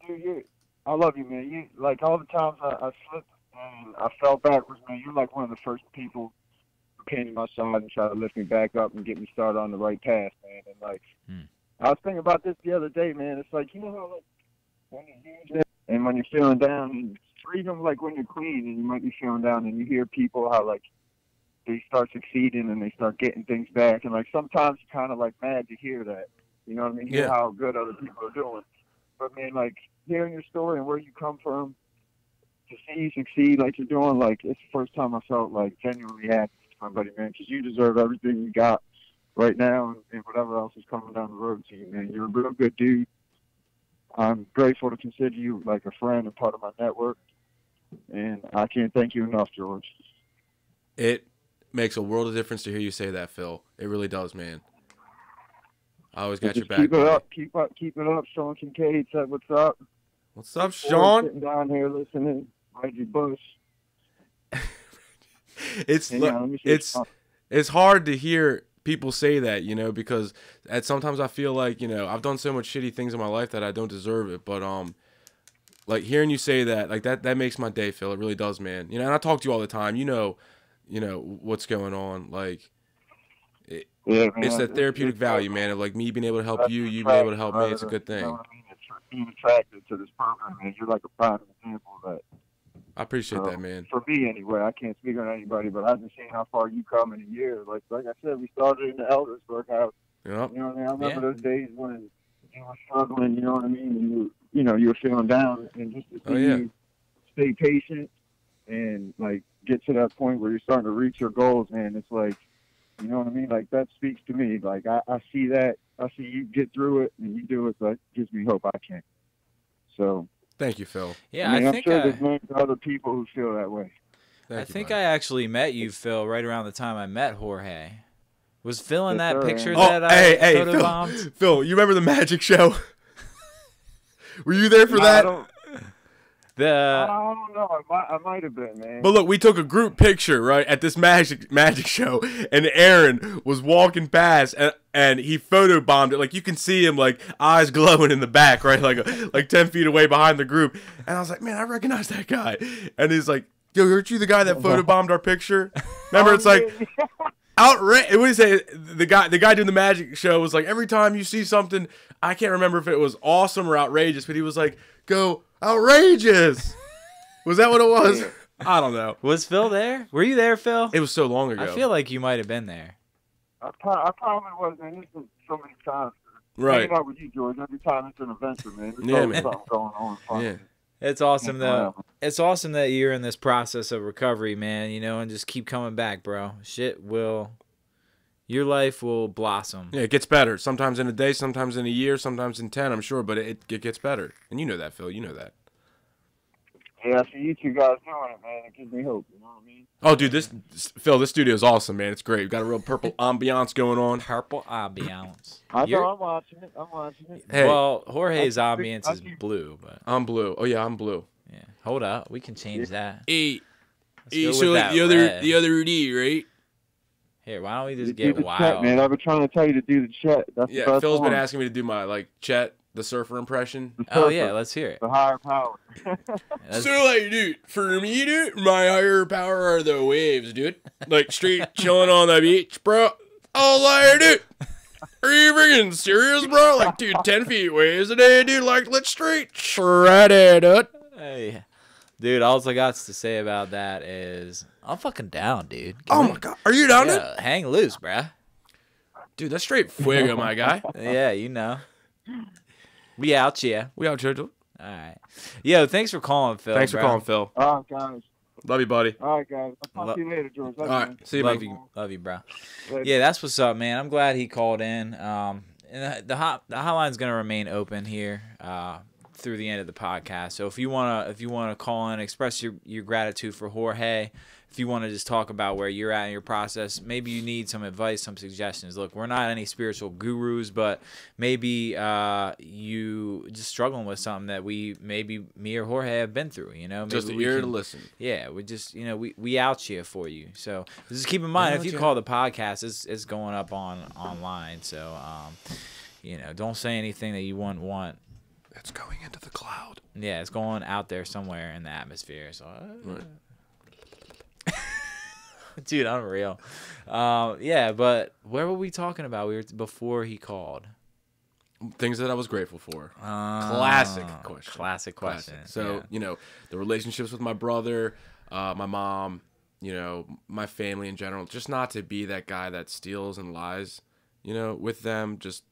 dude, I love you, man. You, like, all the times I slipped and I fell backwards, man, you're like one of the first people who came to my side and tried to lift me back up and get me started on the right path, man. And, like, I was thinking about this the other day, man. It's like, how, like, when you're doing and when you're feeling down, and even like when you're clean and you might be feeling down and you hear people how, like, they start succeeding and they start getting things back. And like sometimes you're kind of like mad to hear that. You know what I mean? Hear how good other people are doing. But man, like hearing your story and where you come from, to see you succeed like you're doing, like it's the first time I felt like genuinely happy for somebody, man. Because you deserve everything you got right now and whatever else is coming down the road to you, man. You're a real good dude. I'm grateful to consider you like a friend and part of my network. And I can't thank you enough, George. It makes a world of difference to hear you say that, Phil. It really does, man. I always got your back. Keep it up. Keep it up. Sean Kincaid said, "What's up?" What's up, Sean? Sitting down here listening. Reggie Bush. It's hard to hear people say that, you know, because sometimes I feel like, you know, I've done so much shitty things in my life that I don't deserve it. But like hearing you say that, like that makes my day, Phil. It really does, man. You know, and I talk to you all the time. You know what's going on. Like, it's that therapeutic value, man, of like me being able to help you, you being able to help me. It's a good thing. You know what I mean? It's being attracted to this program, man. You're like a prime example of that. I appreciate that, man. For me, anyway. I can't speak on anybody, but I've been seeing how far you come in a year. Like I said, we started in the Eldersburg house. Yep. You know what I mean? I remember those days when you were struggling. You know what I mean? And you were feeling down, and just to see you stay patient and like get to that point where you're starting to reach your goals, man. It's like, you know what I mean? Like that speaks to me. Like I see that. I see you get through it and you do it. So it gives me hope I can. So. Thank you, Phil. Yeah, I think I'm sure there's many other people who feel that way. I think I actually met you, Phil, right around the time I met Jorge. Was Phil in that picture that I photobombed? Phil, you remember the magic show? Were you there for that? I don't know. I might have been, man. But look, we took a group picture, right, at this magic show, and Aaron was walking past, and he photobombed it. Like, you can see him, like, eyes glowing in the back, right, like 10 feet away behind the group. And I was like, man, I recognize that guy. And he's like, yo, aren't you the guy that photobombed our picture? Remember, it's like, outrageous. What do you say? The guy doing the magic show was like, every time you see something, I can't remember if it was awesome or outrageous, but he was like, go, outrageous. Was that what it was? I don't know. Was Phil there? Were you there, Phil? It was so long ago. I feel like you might have been there. I probably was, man. This is so many times. Right. Hanging out with you, George. Every time it's an adventure, man. There's always something going on. Fun. Yeah. It's awesome though. It's awesome that you're in this process of recovery, man. You know, and just keep coming back, bro. Your life will blossom. Yeah, it gets better. Sometimes in a day, sometimes in a year, sometimes in 10, I'm sure. But it gets better. And you know that, Phil. You know that. Yeah, I see you two guys doing it, man. It gives me hope. You know what I mean? Oh, dude, Phil, this studio is awesome, man. It's great. We've got a real purple ambiance going on. Purple ambiance. I know. I'm watching it. Hey, well, Jorge's ambiance is blue, but I'm blue. Oh yeah, I'm blue. Yeah. Hold up, we can change that. So like the other D, right? Here, why don't we just get wild? Chet, man, I've been trying to tell you to do the Chet. That's the best Phil's one. been asking me to do my Chet the surfer impression. Oh yeah, let's hear it. The higher power. So like, dude, for me, dude, my higher power are the waves, dude. Like straight chilling on the beach, bro. All I dude. Are you freaking serious, bro? Like, dude, 10 feet waves a day, dude. Like, let's straight shred it, dude. Hey, dude, all I got to say about that is I'm fucking down, dude. My god, are you down, dude? Hang loose, bruh. Dude, that's straight fuego, my guy. Yeah, you know. We out here. We out here, dude. All right. Yo, thanks for calling, Phil. Thanks for calling, Phil. All right, guys. Love you, buddy. All right, guys. I'll talk to you later, George. All right. See you, Love buddy. you. Love you, bro. Later. Yeah, that's what's up, man. I'm glad he called in. And the hotline's gonna remain open here through the end of the podcast. So if you wanna call in, express your gratitude for Jorge. If you want to just talk about where you're at in your process, maybe you need some advice, some suggestions. Look, we're not any spiritual gurus, but maybe you just struggling with something that maybe me or Jorge have been through. You know, maybe just an ear to listen. Yeah, we just we out here for you. So just keep in mind, if you call the podcast, it's going up online. So don't say anything that you wouldn't want. It's going into the cloud. Yeah, it's going out there somewhere in the atmosphere. So. Right. Dude, unreal. Yeah, but where were we talking about? We were before he called. Things that I was grateful for. Classic question. Classic question. So, the relationships with my brother, my mom, you know, my family in general, just not to be that guy that steals and lies, you know, with them. Just,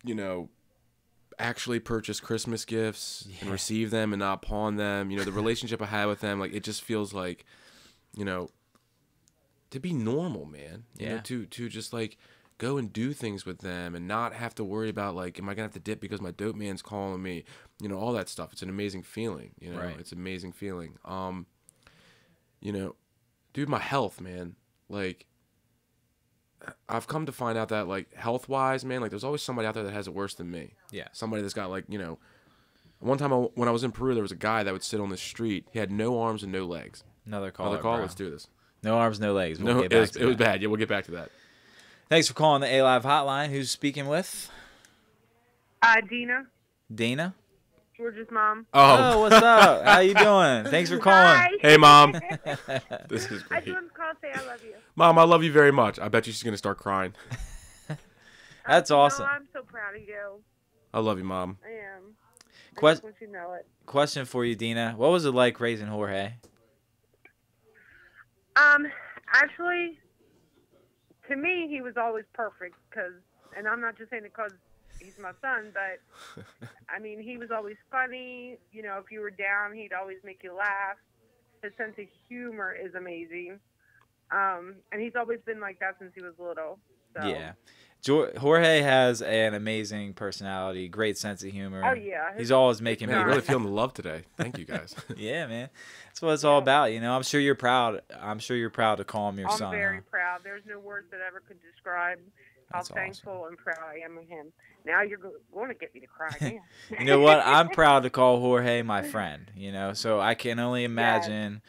you know, actually purchase Christmas gifts and receive them and not pawn them. You know, the relationship I had with them, like, it just feels like, you know, to be normal, man. You know, to just like go and do things with them and not have to worry about, like, am I gonna have to dip because my dope man's calling me? You know, all that stuff. It's an amazing feeling. You know, it's an amazing feeling. You know, dude, my health, man. Like, I've come to find out that, like, health-wise, man, like, there's always somebody out there that has it worse than me. Yeah. Somebody that's got, like, you know, one time when I was in Peru, there was a guy that would sit on the street. He had no arms and no legs. Another call. Bro. Let's do this. No arms, no legs. We'll get back to that. It was bad. Yeah, we'll get back to that. Thanks for calling the A.live hotline. Who's speaking with? Dina. Dana? George's mom. Oh, what's up? How you doing? Thanks for calling. Hi. Hey, Mom. This is I great. just wanted to call and say I love you. Mom, I love you very much. I bet you she's going to start crying. That's awesome. No, I'm so proud of you. I love you, Mom. I am. I Quest- just want you to know it. Question for you, Dina. What was it like raising Jorge? Actually, to me, he was always perfect. And I'm not just saying it because he's my son, but I mean, he was always funny. You know, if you were down, he'd always make you laugh. His sense of humor is amazing. And he's always been like that since he was little. So. Yeah. Jorge has an amazing personality, great sense of humor. Oh, yeah. He's always making me I'm really feeling the love today. Thank you, guys. Yeah, man. That's what it's all about, you know. I'm sure you're proud. I'm sure you're proud to call him your son. I'm very proud. There's no words that ever could describe how That's thankful and proud I am of him. Now you're going to get me to cry again. You know what? I'm proud to call Jorge my friend, you know. So I can only imagine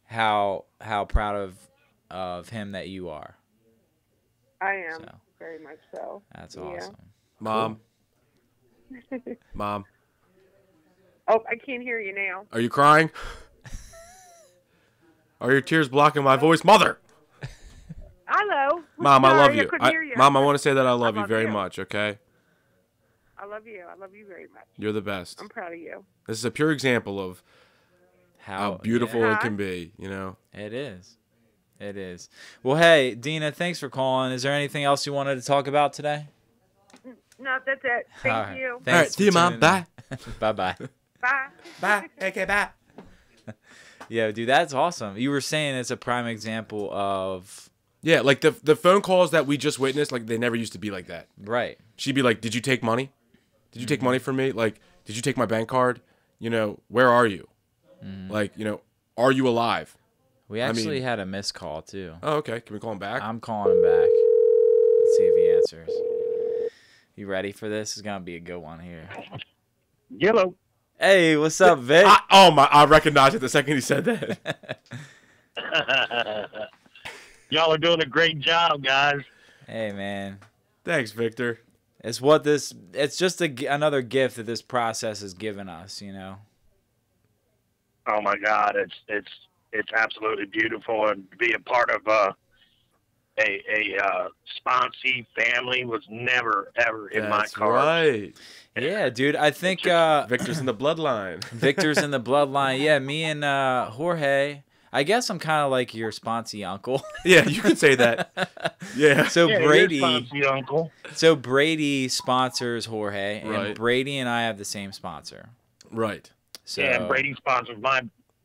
how proud of him that you are. I am. So. Very much so. That's awesome. Mom. Mom. Oh, I can't hear you now. Are you crying? Are your tears blocking my voice? Mother! Hello. Mom, I love you. couldn't hear you. Mom, I want to say that I love you very much, okay? I love you. I love you very much. You're the best. I'm proud of you. This is a pure example of how beautiful it can be, you know? It is. It is. Well, hey, Dina, thanks for calling. Is there anything else you wanted to talk about today? No, that's it. Thank you. Thanks. All right, see you, Mom. Bye. Bye-bye. Bye. Bye. Okay, bye. Yeah, dude, that's awesome. You were saying it's a prime example of... Yeah, like the phone calls that we just witnessed, like, they never used to be like that. Right. She'd be like, did you take money? Did you take money from me? Like, did you take my bank card? You know, where are you? Like, you know, are you alive? We actually had a missed call, too. Oh, okay. Can we call him back? I'm calling him back. Let's see if he answers. You ready for this? It's going to be a good one here. Yellow. Hey, what's up, Vic? I recognized it the second he said that. Y'all are doing a great job, guys. Hey, man. Thanks, Victor. It's just another gift that this process has given us, you know? Oh, my God. It's absolutely beautiful, and to be a part of a sponsee family was never ever in my cards. Right. Yeah, dude. I think Victor's in the bloodline. Victor's in the bloodline. Yeah, me and Jorge. I guess I'm kind of like your sponsee uncle. Yeah, you can say that. Yeah. So Yeah, Brady, your sponsee uncle. So Brady sponsors Jorge, and Right. Brady and I have the same sponsor. Right. So, Yeah, and Brady sponsors my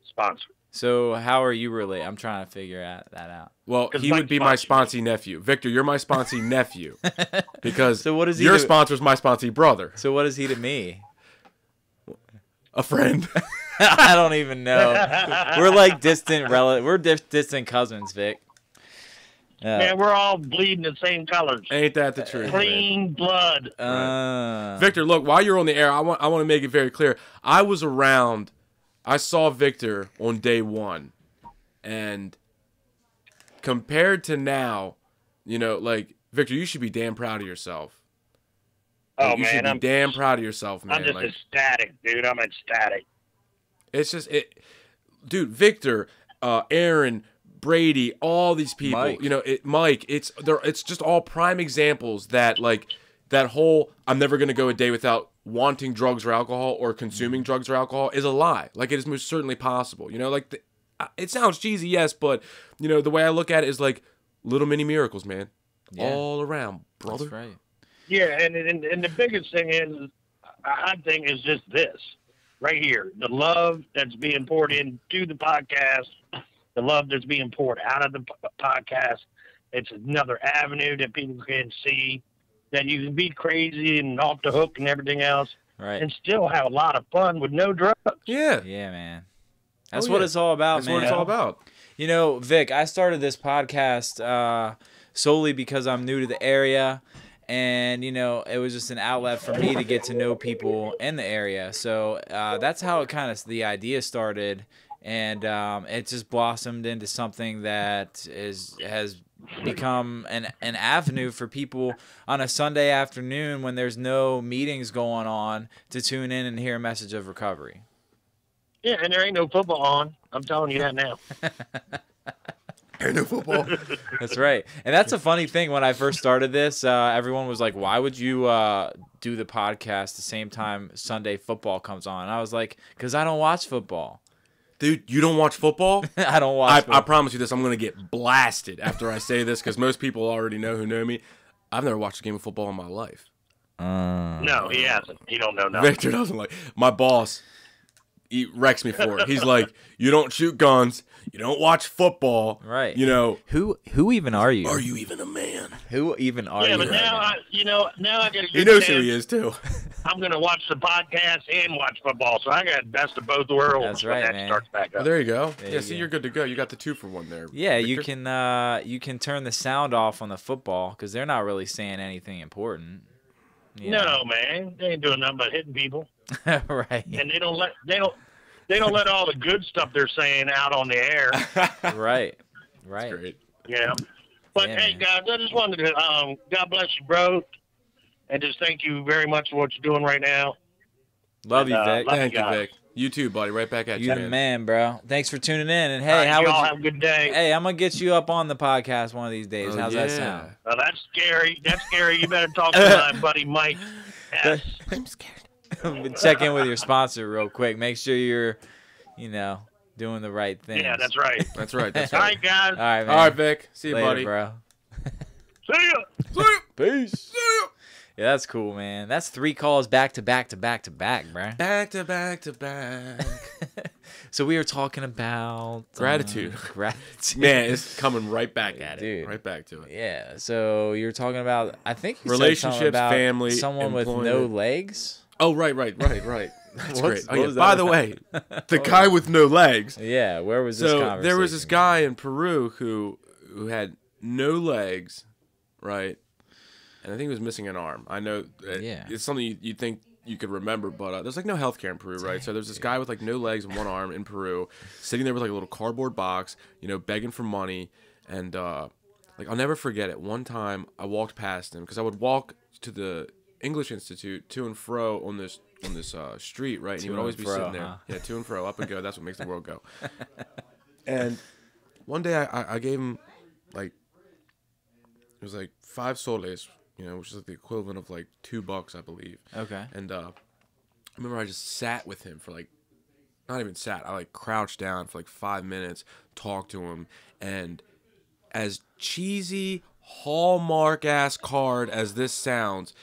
sponsor. So how are you related? I'm trying to figure that out. Well, 'Cause he Mike would be my sponsors sponsee nephew. Victor, you're my sponsee nephew. Because So what is he your to- sponsor's my sponsee brother. So what is he to me? A friend. I don't even know. We're like distant We're distant cousins, Vic. Man, we're all bleeding the same colors. Ain't that the truth? Clean blood. Victor, look, while you're on the air, I want to make it very clear. I was around. I saw Victor on day one, and compared to now, you know, like, Victor, you should be damn proud of yourself. Oh, Like, you should man, be damn proud of yourself, man. I'm just Like, ecstatic, dude. I'm ecstatic. it's just dude. Victor, Aaron, Brady, all these people. Mike. You know, Mike. It's just all prime examples that, like, that whole I'm never gonna go a day without wanting drugs or alcohol or consuming drugs or alcohol is a lie. Like, it is most certainly possible. You know, like it sounds cheesy, yes, but you know the way I look at it is like little mini miracles, man, all around, brother. That's right. Yeah, and the biggest thing is, I think, is just this right here: the love that's being poured into the podcast, the love that's being poured out of the podcast. It's another avenue that people can see that you can be crazy and off the hook and everything else, Right. and still have a lot of fun with no drugs. Yeah. Yeah, man. That's what it's all about, That's man. what it's all about. You know, Vic, I started this podcast solely because I'm new to the area. And, you know, it was just an outlet for me to get to know people in the area. So that's how it the idea started. And it just blossomed into something that has become an avenue for people on a Sunday afternoon when there's no meetings going on to tune in and hear a message of recovery. Yeah, and there ain't no football on. I'm telling you that now. Ain't no football. That's right. And that's a funny thing. When I first started this, everyone was like, why would you do the podcast the same time Sunday football comes on? And I was like, because I don't watch football. Dude, you don't watch football? I don't watch football. I promise you this. I'm going to get blasted after I say this because most people already know who know me. I've never watched a game of football in my life. No, he hasn't. He don't know nothing. Victor doesn't like. My boss, he wrecks me for it. He's like, you don't shoot guns. You don't watch football. Right. You know. Who even are you? Are you even a man? Who even are you? Yeah, but now I got a He good knows who chance. he is, too. I'm going to watch the podcast and watch football, so I got best of both worlds. That's right, when that man. starts back Well, up. there you go. There Yeah, you see, go. you're good to go. You got the 2-for-1 there. Yeah, Victor. you can turn the sound off on the football because they're not really saying anything important. You No, know? man, they ain't doing nothing but hitting people, Right. and they don't let all the good stuff they're saying out on the air. Right. That's great. Yeah. But Yeah, hey, man. guys, I just wanted to God bless you, bro, and just thank you very much for what you're doing right now. Love you, And, Vic. love Thank you, guys. Vic. You too, buddy. Right back at you, You're the man, bro. Thanks for tuning in. And hey, how y'all would have a good day. Hey, I'm gonna get you up on the podcast one of these days. Oh, How's that sound? Well, that's scary. That's scary. You better talk to my buddy Mike. Yes. I'm scared. Check in with your sponsor real quick. Make sure you're, doing the right thing. Yeah, that's right. That's right. That's All right. right, guys. All right, man. All right, Vic. See you, Later, buddy. bro. See ya. See you. Peace. See you. Yeah, that's cool, man. That's 3 calls back to back to back to back, bro. Back to back to back. So we were talking about Gratitude. Gratitude. Man, it's coming right back at it. Dude. Right back to it. Yeah. So you were talking about, I think you said Relationships, something about family, someone with no employment. legs. Oh, right. That's great. Oh, what yeah. was By that the about? way, the guy with no legs. Yeah. Where was this So conversation? there was this guy in Peru who had no legs, right? And I think he was missing an arm. I know it's something you think you could remember, but there's like no healthcare in Peru, right? So there's this guy with like no legs and one arm in Peru, sitting there with like a little cardboard box, begging for money, and like I'll never forget it. One time I walked past him because I would walk to the English Institute to and fro on this street, right? And he would always be sitting there, yeah, to and fro, up and go. That's what makes the world go. And one day I gave him like it was like 5 soles. Which is like the equivalent of like $2, I believe. Okay. And I remember I just sat with him for like, not even sat, I like crouched down for like 5 minutes, talked to him, and as cheesy, Hallmark-ass card as this sounds,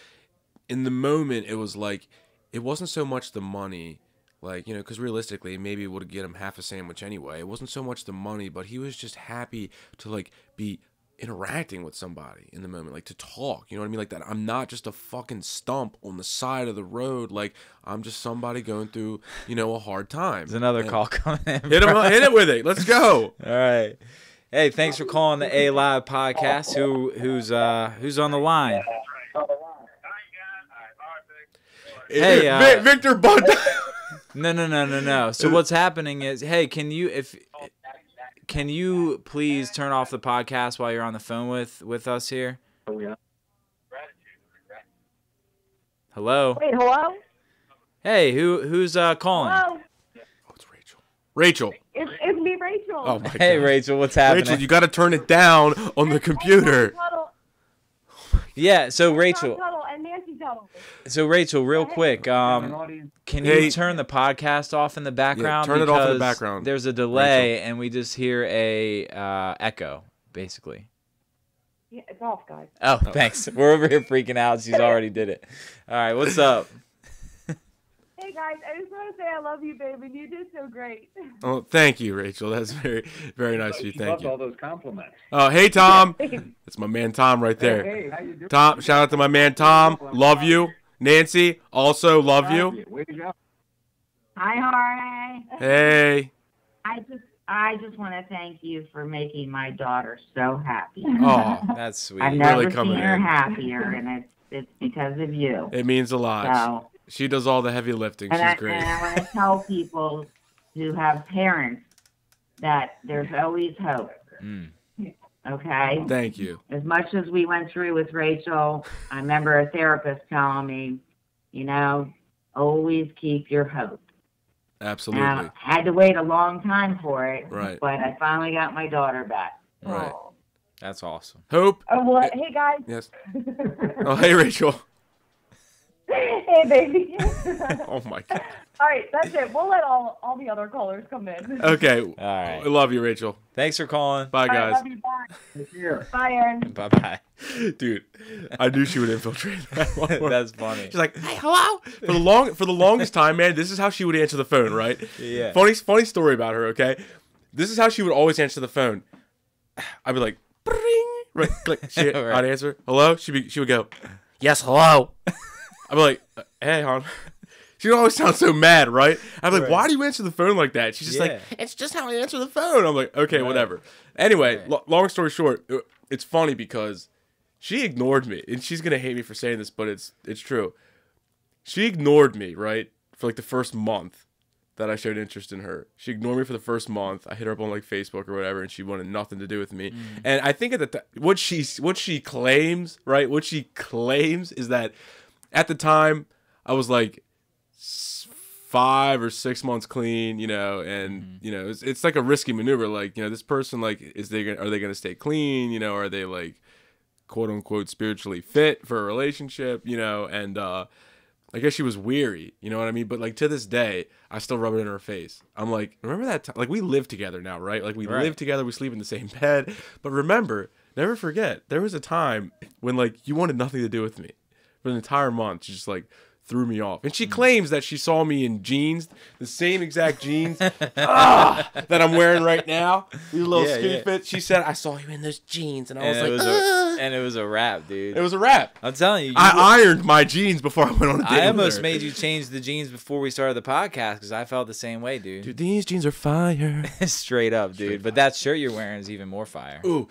in the moment it was like, it wasn't so much the money, like, because realistically, maybe it would get him half a sandwich anyway. It wasn't so much the money, but he was just happy to like be interacting with somebody in the moment, like to talk, you know what I mean? Like that I'm not just a fucking stump on the side of the road, like I'm just somebody going through, a hard time. There's another call coming in. Hit it with it. Let's go. All right. Hey, thanks for calling the A.live podcast. Who's on the line? Hey, Victor Bunt. No. So what's happening is, hey, can you please turn off the podcast while you're on the phone with us here? Oh, yeah. Hello? Wait, hello? Hey, who's calling? Hello? Oh, it's Rachel. It's me, Rachel. Oh my God. Hey, Rachel, what's happening? Rachel, you got to turn it down on the computer. Yeah, so Rachel. And Nancy's know. So Rachel, real quick, can you turn the podcast off in the background? Yeah, turn it off in the Because background. There's a delay, and we just hear a echo, basically. Yeah, it's off, guys. Oh, thanks. We're over here freaking out. She's already did it. All right, what's up? Hey guys, I just want to say I love you, baby. You did so great. Oh, thank you, Rachel. That's very, very nice of you. Thank you. all those compliments. Oh, hey, Tom. It's my man Tom right there. Hey, how you doing? Tom, shout out to my man Tom. Love you. Nancy, also love you. Way to go. Hi, Jorge. Hey. I just want to thank you for making my daughter so happy. Oh, that's sweet. I've never Really coming seen her in. happier, and it's because of you. It means a lot. So, She does all the heavy lifting. She's great. And I want to tell people who have parents that there's always hope. Okay? Thank you. As much as we went through with Rachel, I remember a therapist telling me, always keep your hope. Absolutely. Now, I had to wait a long time for it, Right. but I finally got my daughter back. Right. That's awesome. Hope. Oh, well, hey guys. Yes. Oh, hey, Rachel. Hey, baby. Oh, my God. All right, that's it. We'll let all the other callers come in. Okay. All right. I love you, Rachel. Thanks for calling. Bye, All right, guys. love you. Bye. Bye, Aaron. Bye-bye. Dude, I knew she would infiltrate that one. That's funny. She's like, hey, hello. For the longest time, man, this is how she would answer the phone, right? Yeah. Funny story about her, okay? This is how she would always answer the phone. I'd be like, bring, right, click. I'd answer, hello. She would go, yes, hello. I'd be like, hey, hon. She would always sound so mad, right? I'd be like, why do you answer the phone like that? She's just like, it's just how I answer the phone. I'm like, okay, whatever. Anyway, long story short, it's funny because she ignored me, and she's gonna hate me for saying this, but it's true. She ignored me, right, for like the first month that I showed interest in her. She ignored me for the first month. I hit her up on like Facebook or whatever, and she wanted nothing to do with me. And I think at the what she claims, right? What she claims is that at the time I was like 5 or 6 months clean, and it's like a risky maneuver. Like, this person, like, are they gonna stay clean? Are they like quote unquote spiritually fit for a relationship? And I guess she was weary, you know what I mean? But like to this day, I still rub it in her face. I'm like, remember that time? Like, we live together now, right? Like, we live together, we sleep in the same bed. But remember, never forget, there was a time when like you wanted nothing to do with me for an entire month. She just like threw me off. And she claims that she saw me in jeans, the same exact jeans that I'm wearing right now. These little skinny fits. She said, I saw you in those jeans. And I was like, and it was a wrap, dude. It was a wrap. I'm telling you. I ironed my jeans before I went on a date I with almost her. made you change the jeans before we started the podcast because I felt the same way, dude. Dude, these jeans are fire. Straight up, dude. But that shirt you're wearing is even more fire. Ooh.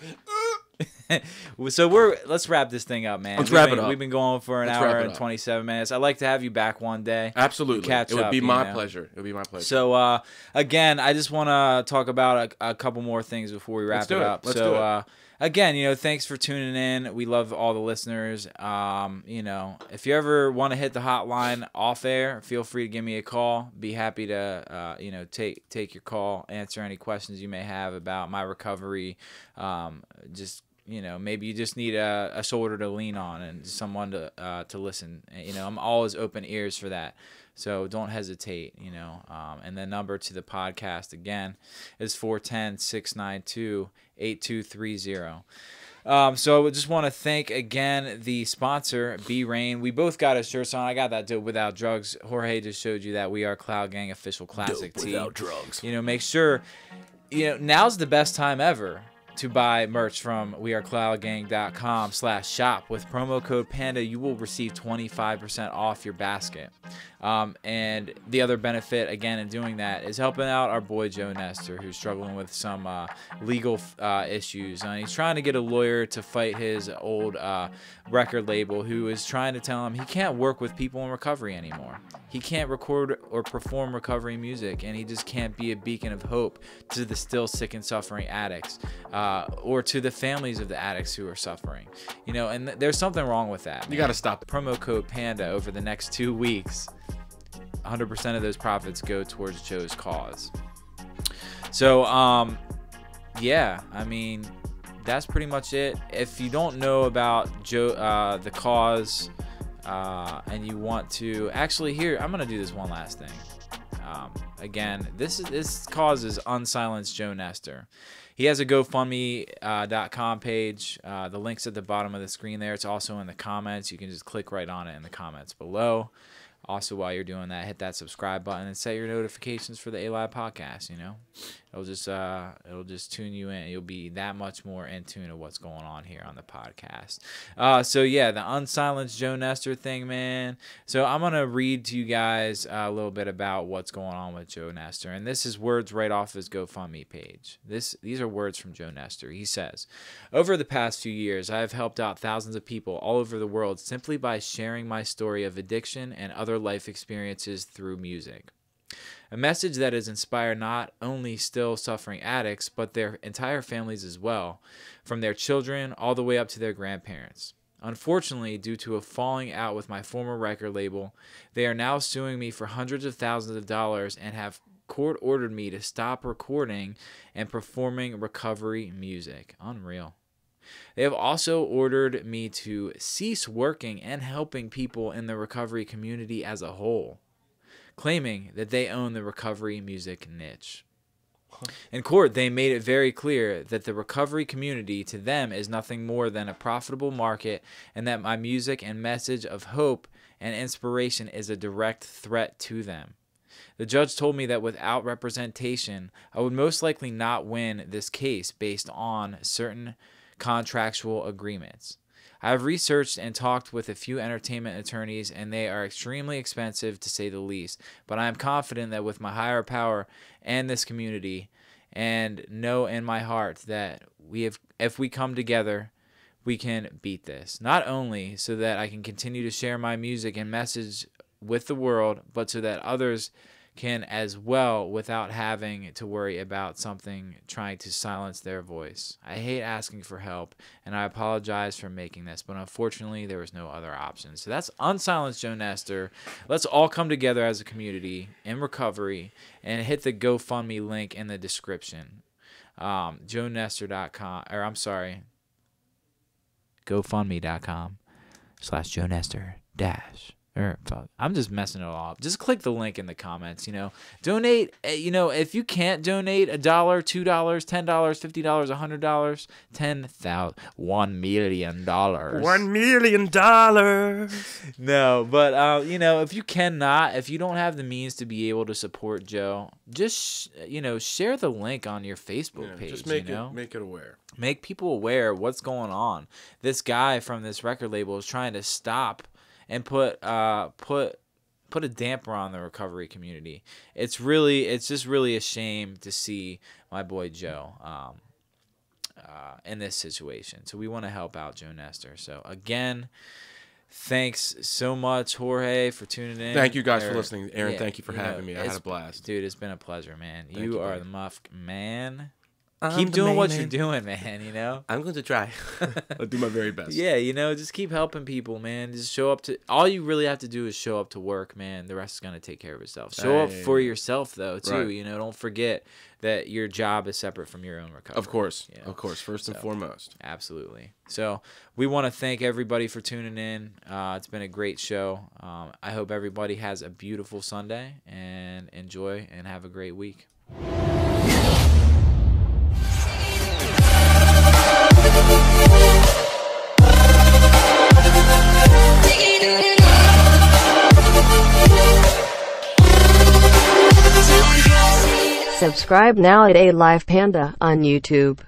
So let's wrap this thing up, man. Let's wrap it up. We've been going for an hour and 27 minutes. I'd like to have you back one day. Absolutely. Catch it would up, be my pleasure. It would be my pleasure. So again, I just want to talk about a couple more things before we wrap it up. Let's do it. Again, thanks for tuning in. We love all the listeners. If you ever want to hit the hotline off air, feel free to give me a call. Be happy to, take your call, answer any questions you may have about my recovery. Maybe you just need a shoulder to lean on and someone to listen. I'm always open ears for that. So don't hesitate, and the number to the podcast again is 410-692-8230. So I just want to thank again the sponsor, B-Rain. We both got our shirts on. I got that Dope Without Drugs. Jorge just showed you that We Are Cloud Gang official classic Dope tee. Without Drugs. Make sure, now's the best time ever to buy merch from wearecloudgang.com/shop. With promo code PANDA, you will receive 25% off your basket. And the other benefit, again, in doing that is helping out our boy Joe Nestor, who's struggling with some legal issues. He's trying to get a lawyer to fight his old record label, who is trying to tell him he can't work with people in recovery anymore. He can't record or perform recovery music, and he just can't be a beacon of hope to the still sick and suffering addicts, or to the families of the addicts who are suffering. And there's something wrong with that. You got to stop. Promo code PANDA over the next 2 weeks. 100% of those profits go towards Joe's cause. So, that's pretty much it. If you don't know about Joe, the cause, and you want to actually here, I'm gonna do this one last thing. Again, this cause is Unsilence Joe Nestor. He has a GoFundMe.com page. The link's at the bottom of the screen there. It's also in the comments. You can just click right on it in the comments below. Also, while you're doing that, hit that subscribe button and set your notifications for the A.live podcast. You know, it'll just tune you in. You'll be that much more in tune of what's going on here on the podcast. So yeah, the Unsilenced Joe Nestor thing, man. So I'm gonna read to you guys a little bit about what's going on with Joe Nestor, and this is words right off his GoFundMe page. These are words from Joe Nestor. He says, "Over the past few years, I have helped out thousands of people all over the world simply by sharing my story of addiction and other life experiences through music. A message that has inspired not only still suffering addicts, but their entire families as well, from their children all the way up to their grandparents. Unfortunately, due to a falling out with my former record label, they are now suing me for hundreds of thousands of dollars and have court-ordered me to stop recording and performing recovery music." Unreal. "They have also ordered me to cease working and helping people in the recovery community as a whole, claiming that they own the recovery music niche. In court, they made it very clear that the recovery community to them is nothing more than a profitable market, and that my music and message of hope and inspiration is a direct threat to them. The judge told me that without representation, I would most likely not win this case based on certain contractual agreements. I have researched and talked with a few entertainment attorneys, and they are extremely expensive to say the least, but I am confident that with my higher power and this community, and know in my heart that if we come together, we can beat this. Not only so that I can continue to share my music and message with the world, but so that others can as well without having to worry about something trying to silence their voice. I hate asking for help, and I apologize for making this, but unfortunately there was no other option." So that's Unsilenced Joe Nestor. Let's all come together as a community in recovery and hit the GoFundMe link in the description. JoeNestor.com, or I'm sorry, GoFundMe.com/Joe Nestor I'm just messing it all up. Just click the link in the comments, Donate, if you can't donate $1, $2, $10, $50, $100, $10,000, $1 million. $1 million. No, but, if you cannot, if you don't have the means to be able to support Joe, just, share the link on your Facebook page. Just make it aware. Make people aware of what's going on. This guy from this record label is trying to stop and put a damper on the recovery community. It's just really a shame to see my boy Joe in this situation. So we want to help out Joe Nestor. So again, thanks so much, Jorge, for tuning in. Thank you guys for listening. Aaron, thank you for having me. I had a blast. Dude, it's been a pleasure, man. Thank you are the muff man. I'm keep doing what man. You're doing, man, I'm going to try. I'll do my very best. Yeah, just keep helping people, man. Just show up to... All you really have to do is show up to work, man. The rest is going to take care of itself. Show up for yourself, though, too. Right. Don't forget that your job is separate from your own recovery. Of course. Of course. First and foremost. Absolutely. So we want to thank everybody for tuning in. It's been a great show. I hope everybody has a beautiful Sunday and enjoy and have a great week. Subscribe now at A.live Panda on YouTube.